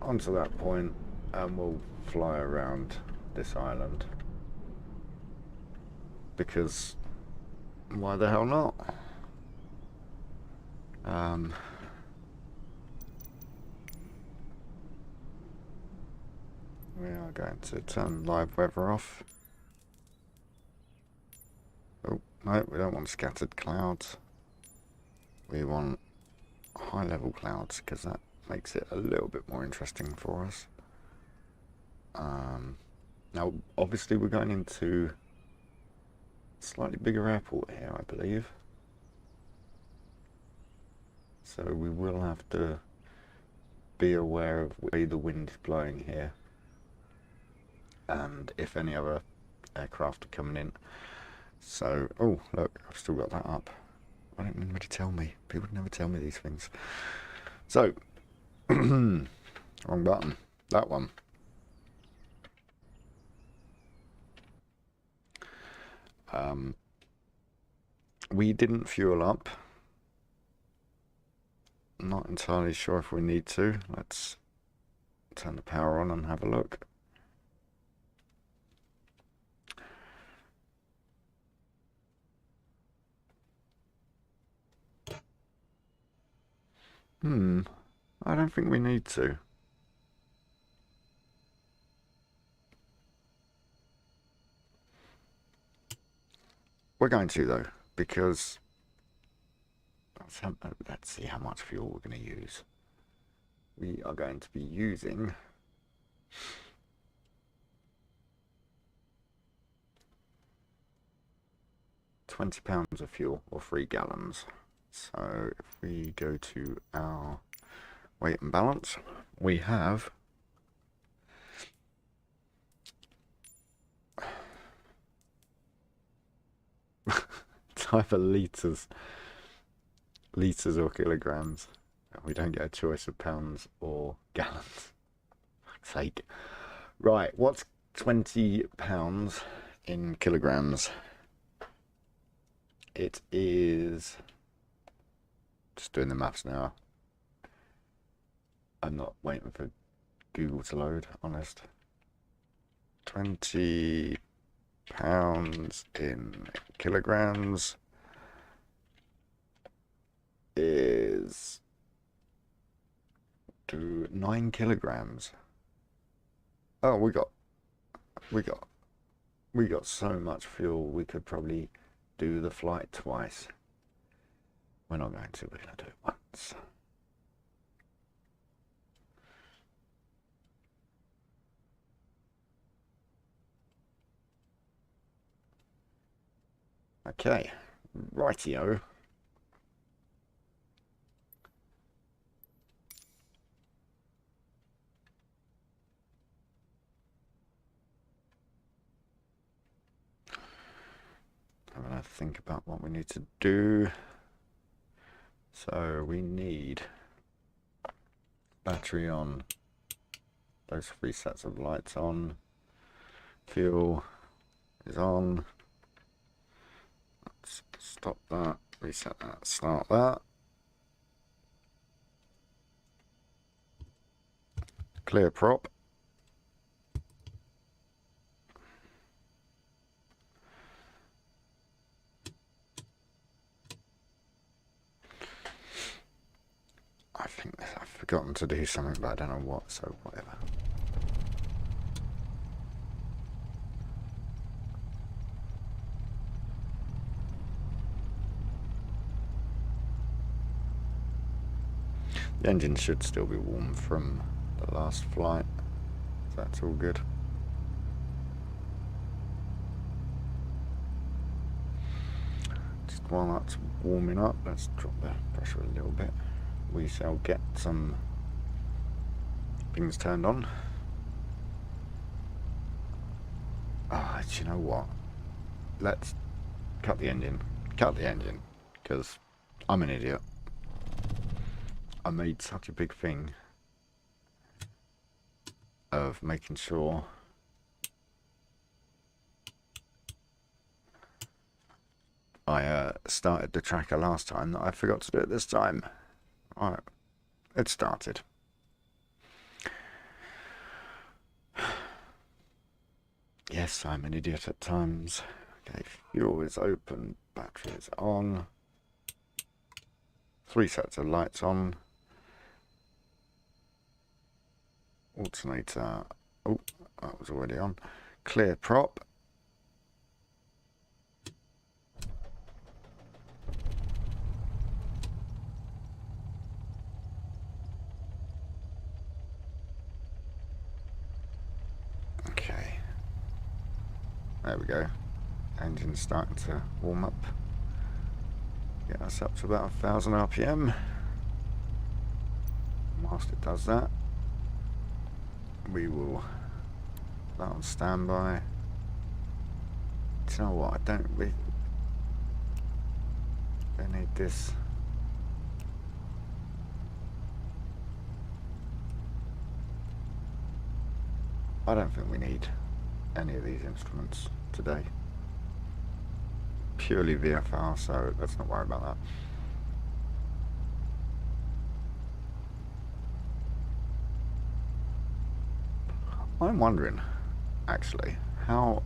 onto that point, and we'll fly around this island. Because why the hell not? We are going to turn live weather off. Oh, no, we don't want scattered clouds. We want high level clouds because that makes it a little bit more interesting for us. Now, obviously we're going into a slightly bigger airport here, I believe. So we will have to be aware of where the wind is blowing here. And if any other aircraft are coming in. So, oh look, I've still got that up. Why didn't anybody tell me? People never tell me these things. So, wrong button. That one. We didn't fuel up. Not entirely sure if we need to. Let's turn the power on and have a look. I don't think we need to. We're going to though, because let's see how much fuel we're going to use. We are going to be using £20 of fuel, or 3 gallons. So if we go to our weight and balance, we have it's either litres or kilograms. We don't get a choice of pounds or gallons. Fuck's sake. Right, what's £20 in kilograms? It is, just doing the maths now. I'm not waiting for Google to load, honest. £20 in kilograms is 9 kilograms. Oh, we got so much fuel we could probably do the flight twice. We're not going to, we're going to do it once. Okay, rightio. I'm going to think about what we need to do. So we need battery on, those 3 sets of lights on, fuel is on. Let's stop that, reset that, start that. Clear prop. I think I've forgotten to do something, but I don't know what, so whatever. The engine should still be warm from the last flight, so that's all good. Just while that's warming up, let's drop the pressure a little bit. We shall get some things turned on. Ah, do you know what? Let's cut the engine, because I'm an idiot. I made such a big thing of making sure I started the tracker last time that I forgot to do it this time. Alright, it started. Yes, I'm an idiot at times. Okay, fuel is open, battery is on. 3 sets of lights on. Alternator, oh, that was already on. Clear prop. Okay. There we go. Engine's starting to warm up. Get us up to about 1,000 RPM. Whilst it does that, we will put that on standby. Do you know what? I don't really need this. I don't think we need any of these instruments today. Purely VFR, so let's not worry about that. I'm wondering, actually, how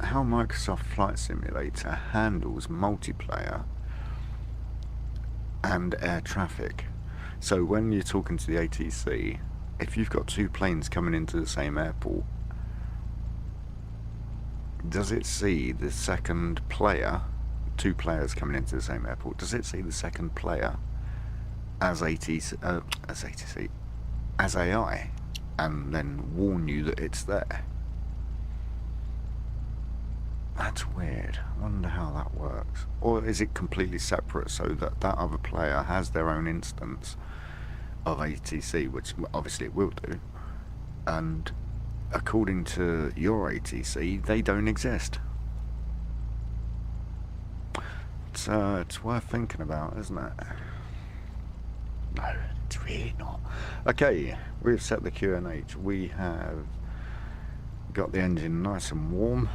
Microsoft Flight Simulator handles multiplayer and air traffic. So when you're talking to the ATC, if you've got 2 planes coming into the same airport, does it see the second player, 2 players coming into the same airport, does it see the second player as as AI, and then warn you that it's there? That's weird. I wonder how that works. Or is it completely separate so that that other player has their own instance of ATC, which obviously it will do, and according to your ATC, they don't exist. It's worth thinking about, isn't it? No, it's really not. Okay, we've set the QNH. We have got the engine nice and warm.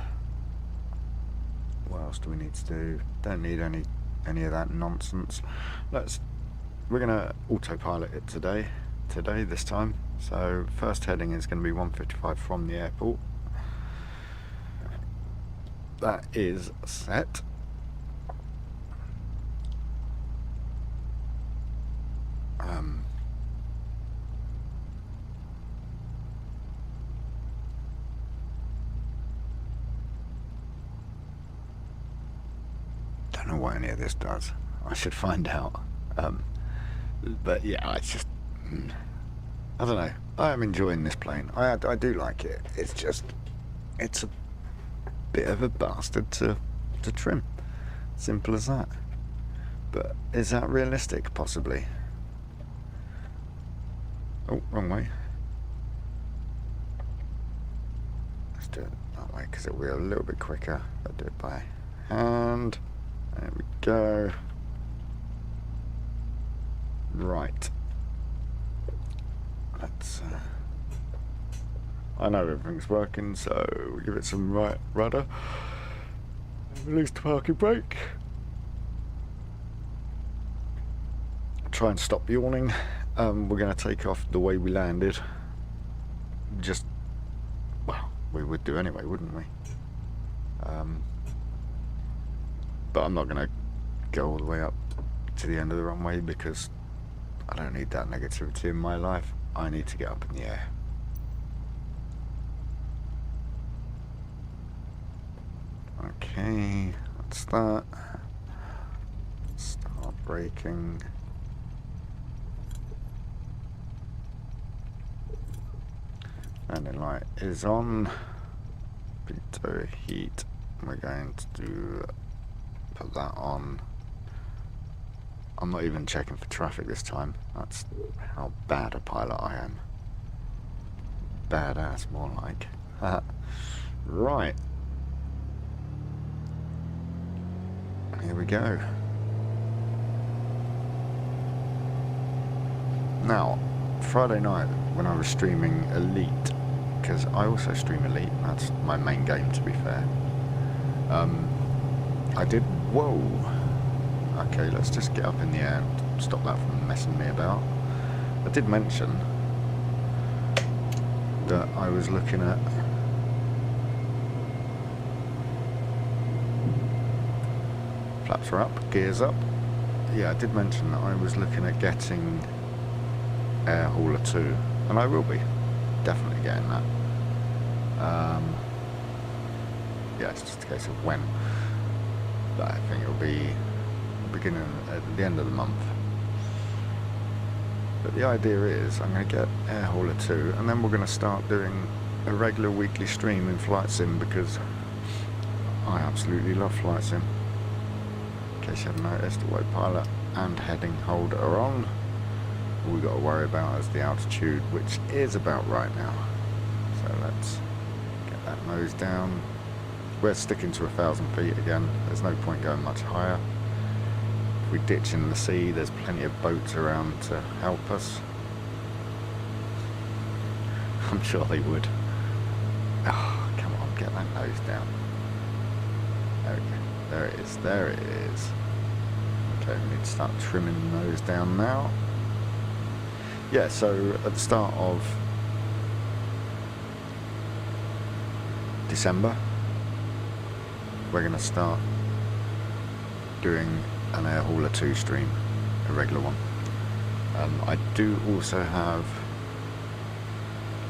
What else do we need to do? Don't need any of that nonsense. We're gonna autopilot it this time. So first heading is going to be 155 from the airport. That is set. know what any of this does. I should find out. But yeah, it's just... I don't know. I am enjoying this plane. I do like it. It's just... It's a bit of a bastard to trim. Simple as that. But is that realistic? Possibly. Oh, wrong way. Let's do it that way because it'll be a little bit quicker. I'll do it by hand. There we go. Right. Let's... I know everything's working, so we'll give it some right rudder. Release the parking brake. Try and stop yawning. We're going to take off the way we landed. Just, well, we would do anyway, wouldn't we? But I'm not going to go all the way up to the end of the runway because I don't need that negativity in my life. I need to get up in the air. Okay, that's that. Start braking. Landing light is on. Pitot heat. We're going to put that on. I'm not even checking for traffic this time. That's how bad a pilot I am. Badass, more like. Right. Here we go. Now, Friday night when I was streaming Elite, because I also stream Elite, that's my main game to be fair. I did, whoa. Okay, let's just get up in the air and stop that from messing me about. I did mention that I was looking at flaps are up, gears up. Yeah, I did mention that I was looking at getting Air Hauler 2, and I will be definitely getting that. Yeah, it's just a case of when, but I think it'll be beginning at the end of the month. But the idea is I'm going to get Air Hauler 2, and then we're going to start doing a regular weekly stream in Flight Sim because I absolutely love Flight Sim. In case you haven't noticed, autopilot and heading hold are on. All we've got to worry about is the altitude, which is about right now. So let's get that nose down. We're sticking to 1,000 feet again. There's no point going much higher. If we ditch in the sea, there's plenty of boats around to help us. I'm sure they would. Oh, come on, get that nose down. Okay, there it is, there it is. Okay, we need to start trimming the nose down now. Yeah, so at the start of December, we're going to start doing an Air Hauler 2 stream, a regular one. I do also have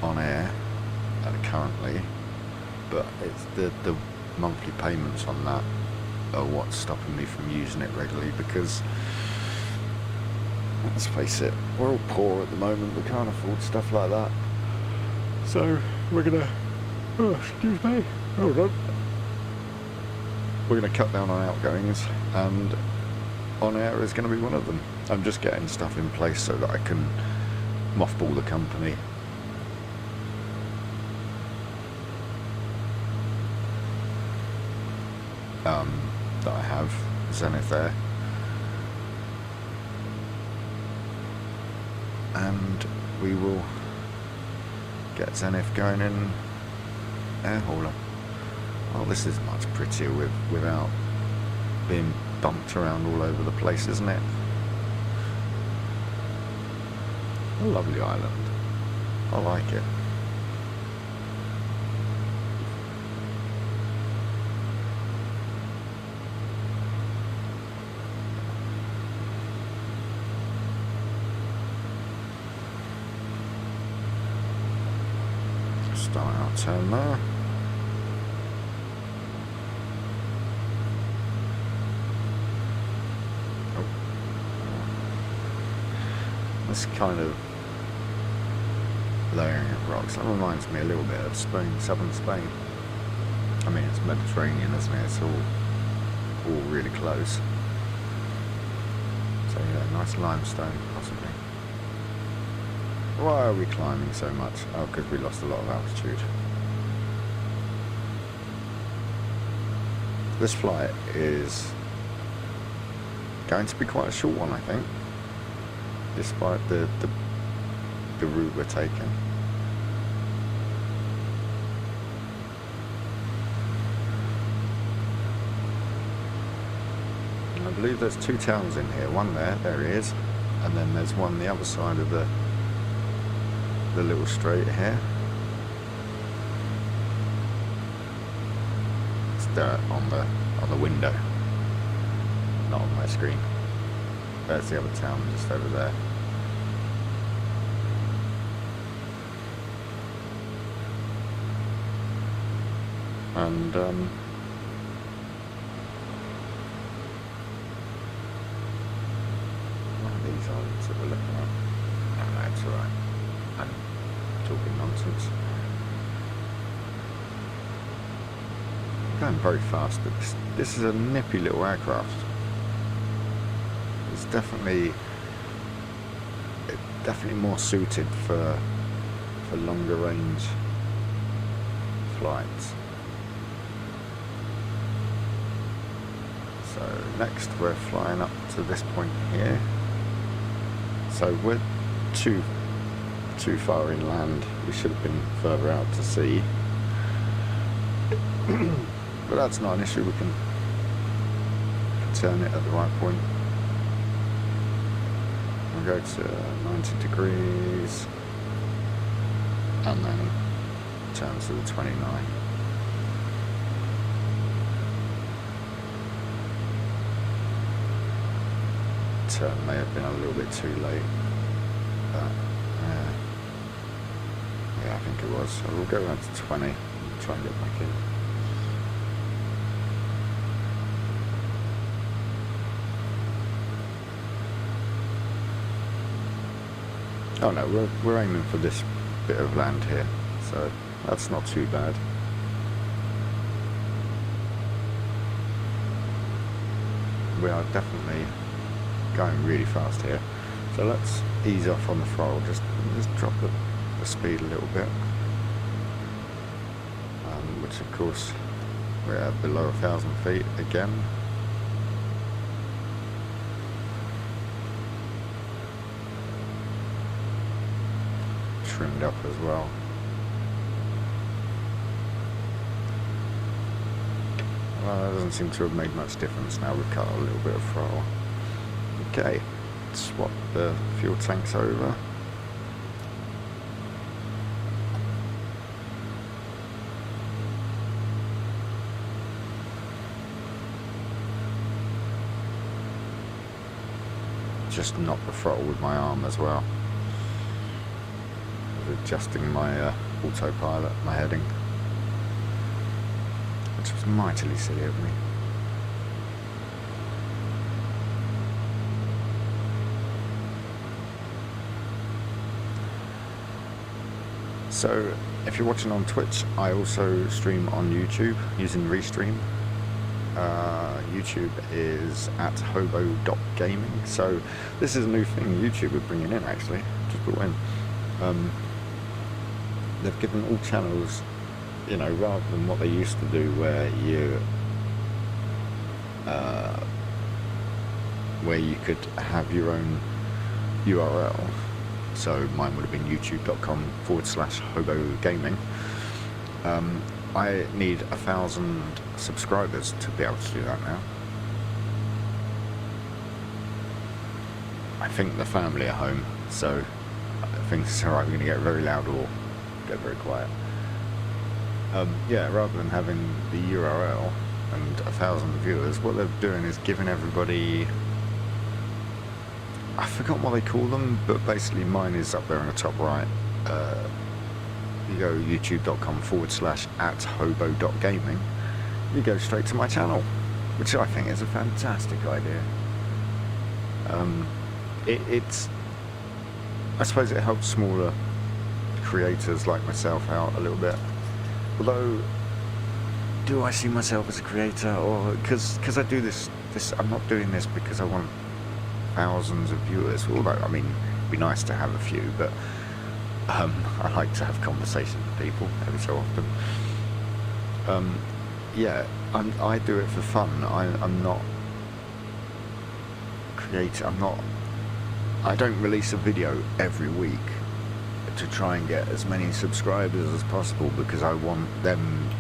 on air currently, but it's the monthly payments on that are what's stopping me from using it regularly because, let's face it, we're all poor at the moment, we can't afford stuff like that. So we're gonna, oh excuse me, hold on. We're gonna cut down on outgoings, and on air is gonna be one of them. I'm just getting stuff in place so that I can mothball the company. That I have Zenith Air, and we will get Zenith going in Air Hauler. Well, this is much prettier without being bumped around all over the place, isn't it? A lovely island. I like it. Start our turn there. this kind of layering of rocks, that reminds me a little bit of Spain, southern Spain. I mean, it's Mediterranean, isn't it? It's all really close. So yeah, nice limestone, possibly. Why are we climbing so much? Oh, because we lost a lot of altitude. This flight is going to be quite a short one, I think, despite the route we're taking. I believe there's 2 towns in here. One there he is, and then there's one the other side of the little strait here. It's dirt on the window, not on my screen. There's the other town just over there. And these islands that we're looking at. No, that's alright. I'm talking nonsense. I'm going very fast, but this is a nippy little aircraft. It's definitely more suited for longer range flights. So next we're flying up to this point here. So we're too far inland. We should have been further out to sea. But that's not an issue. We can turn it at the right point. We'll go to 90 degrees and then turn to the 29. Turn may have been a little bit too late, but yeah, I think it was. So we'll go around to 20 and try and get back in. Oh no, we're aiming for this bit of land here, so that's not too bad. We are definitely going really fast here, so let's ease off on the throttle, just drop the speed a little bit, which of course we're below 1,000 feet again. Trimmed up as well. Well, that doesn't seem to have made much difference now. We've cut a little bit of throttle. Okay, swap the fuel tanks over. Just knock the throttle with my arm as well. Adjusting my autopilot, my heading, which was mightily silly of me. So, if you're watching on Twitch, I also stream on YouTube using Restream. YouTube is at hobo.gaming. So, this is a new thing YouTube are bringing in, actually. Just put it in. They've given all channels, you know, rather than what they used to do, where you could have your own URL. So mine would have been youtube.com/hobogaming. I need 1,000 subscribers to be able to do that now. I think the family are home, so things are either going to get very loud or get very quiet. Yeah, rather than having the URL and 1,000 viewers, what they're doing is giving everybody, I forgot what they call them, but basically mine is up there in the top right. You go youtube.com/@hobo.gaming, you go straight to my channel, which I think is a fantastic idea. It's I suppose it helps smaller creators like myself out a little bit. Although, do I see myself as a creator, or because I do this? I'm not doing this because I want thousands of viewers. Although, I mean, it'd be nice to have a few, but I like to have conversations with people every so often. Yeah, I do it for fun. I'm not creative. I don't release a video every week to try and get as many subscribers as possible because I want them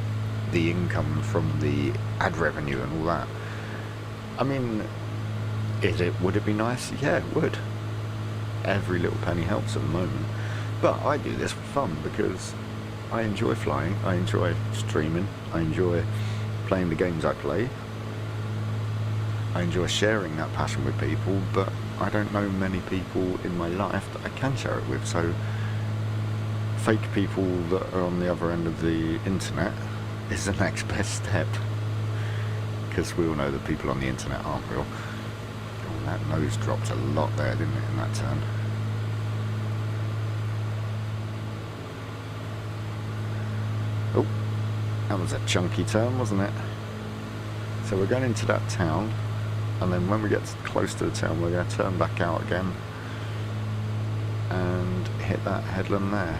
the income from the ad revenue and all that. I mean, would it be nice? Yeah, it would. Every little penny helps at the moment. But I do this for fun because I enjoy flying, I enjoy streaming, I enjoy playing the games I play. I enjoy sharing that passion with people, but I don't know many people in my life that I can share it with, so fake people that are on the other end of the internet is the next best step. Because we all know that people on the internet aren't real. Oh, that nose dropped a lot there, didn't it, in that turn? Oh, that was a chunky turn, wasn't it? So we're going into that town, and then when we get close to the town, we're going to turn back out again and hit that headland there.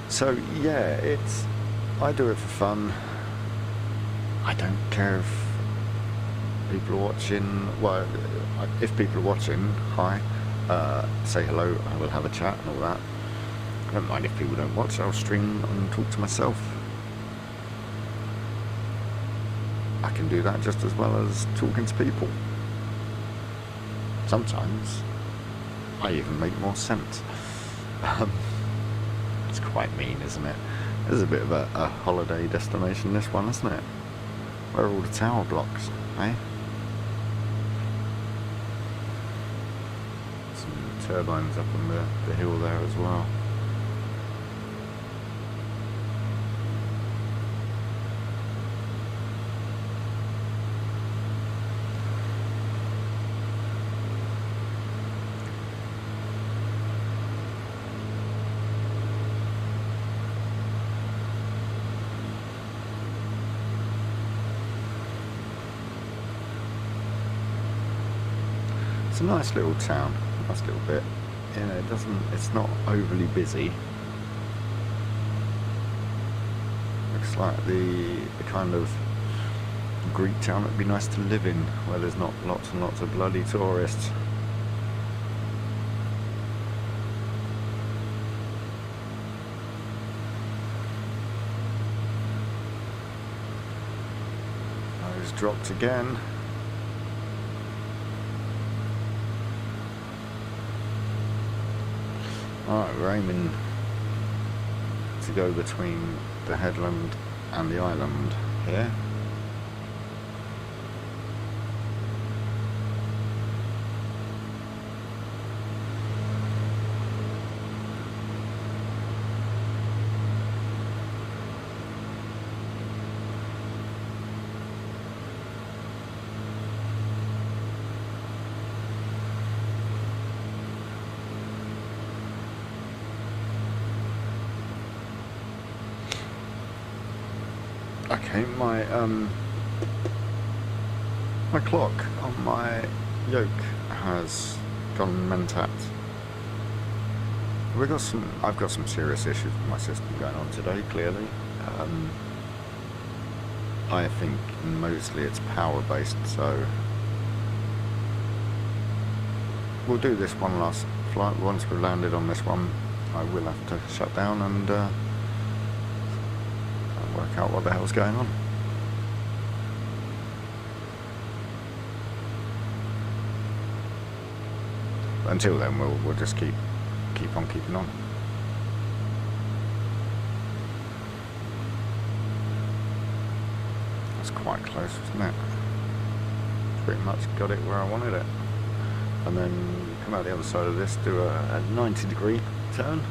So yeah, I do it for fun. I don't care if people are watching. Well, if people are watching, hi, say hello, I will have a chat and all that. I don't mind if people don't watch, I'll stream and talk to myself. I can do that just as well as talking to people. Sometimes I even make more sense. It's quite mean, isn't it? This is a bit of a holiday destination, this one, isn't it? Where are all the tower blocks, eh? Some turbines up on the hill there as well. It's a nice little town, nice little bit. You know, it's not overly busy. Looks like the kind of Greek town that'd be nice to live in, where there's not lots and lots of bloody tourists. Nose dropped again. Alright, we're aiming to go between the headland and the island here. Okay, my clock on my yoke has gone mentat. I've got some serious issues with my system going on today, clearly. I think mostly it's power based, so we'll do this one last flight. Once we've landed on this one, I will have to shut down and work out what the hell's going on. But until then, we'll just keep on keeping on. That's quite close, isn't it? Pretty much got it where I wanted it. And then come out the other side of this, do a 90-degree turn.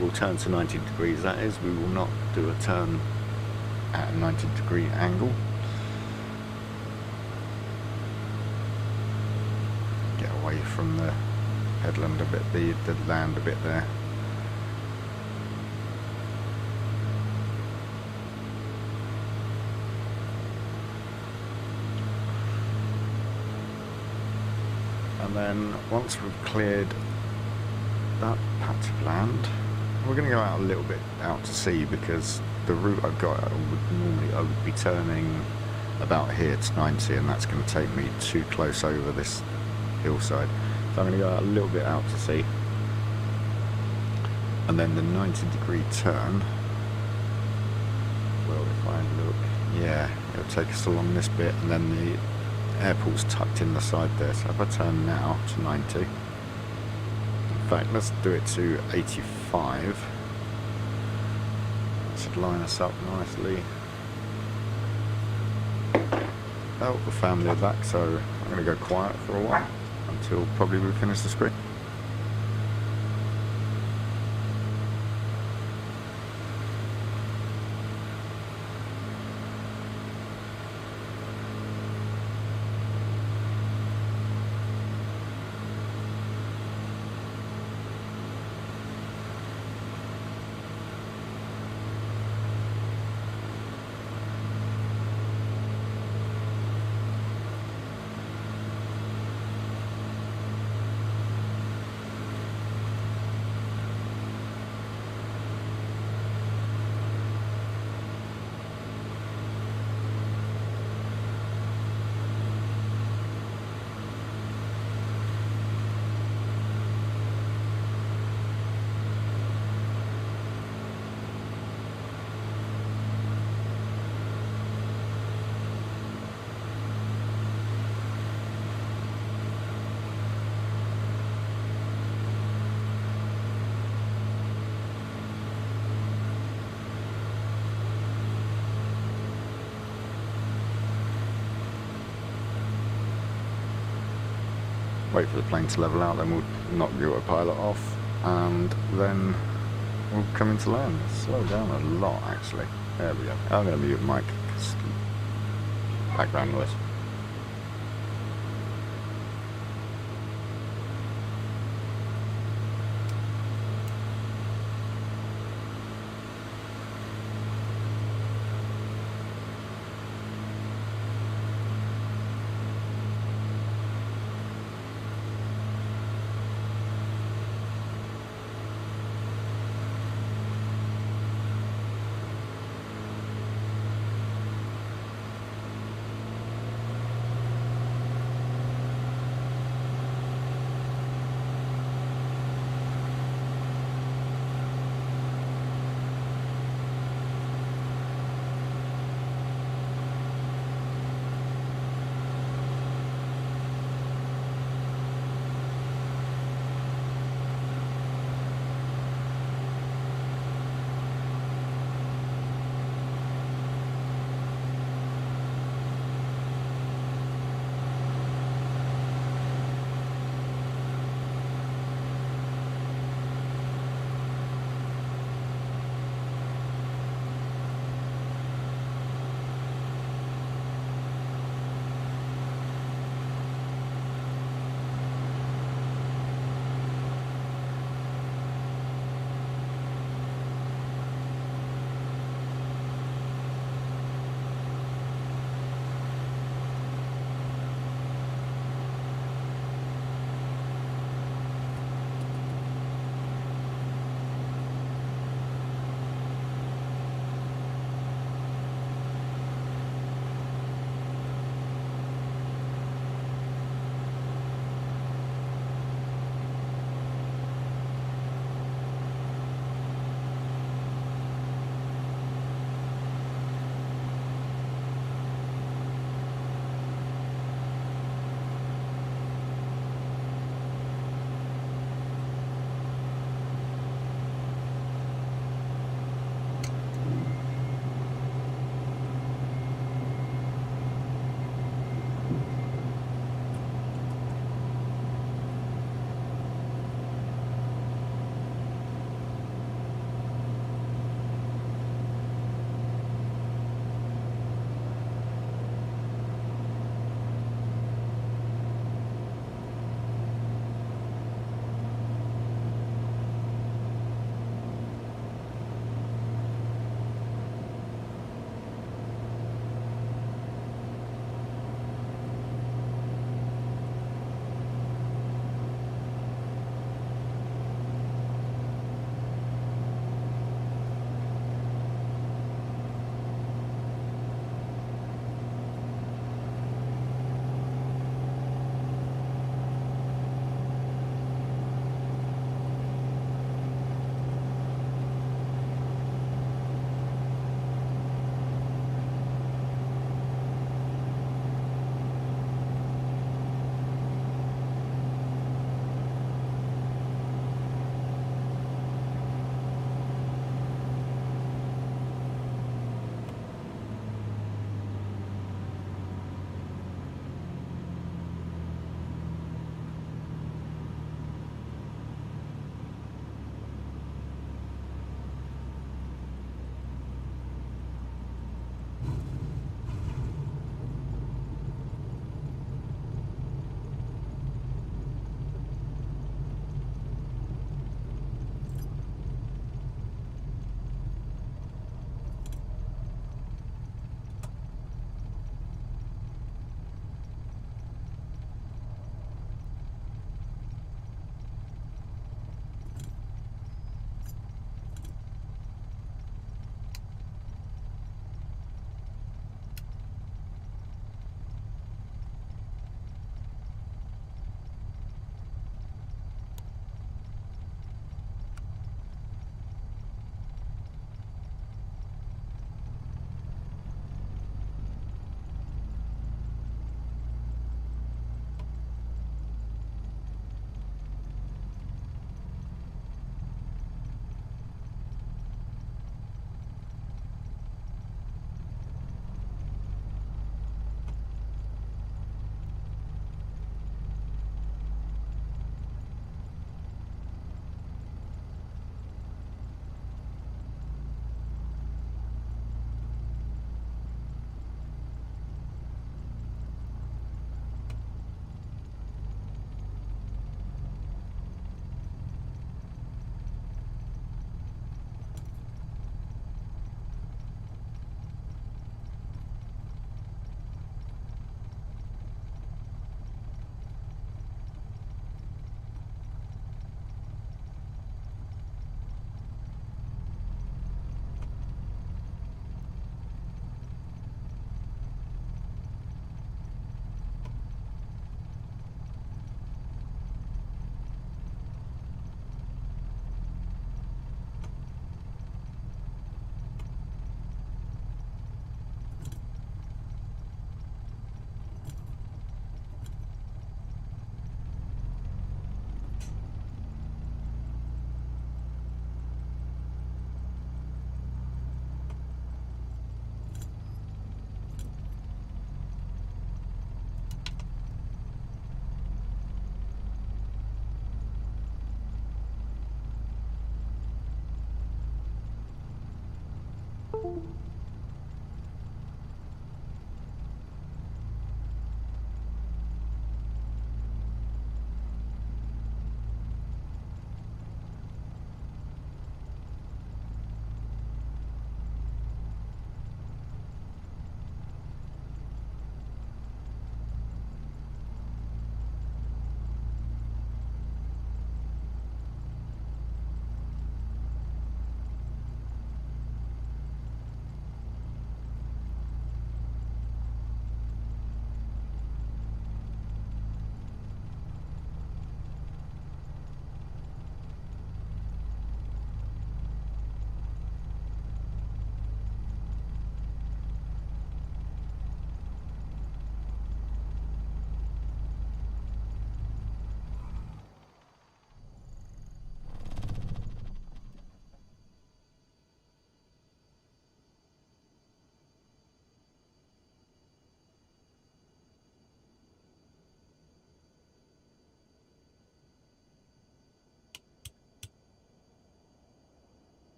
We'll turn to 90 degrees, that is. We will not do a turn at a 90-degree angle. from the headland a bit, the land a bit there. And then once we've cleared that patch of land, we're going to go out a little bit out to sea, because the route I've got, I would be turning about here to 90, and that's going to take me too close over this hillside. So I'm going to go out a little bit out to sea, and then the 90-degree turn, well, if I look, yeah, it'll take us along this bit, and then the airport's tucked in the side there. So if I turn now to 90, in fact, let's do it to 85. That should line us up nicely. Oh, the family are back, so I'm going to go quiet for a while until probably we finish the screen. Wait for the plane to level out, then we'll knock the autopilot off, and then we'll come into land. Slow down a lot, actually. There we go. I'm going to mute mic, background noise.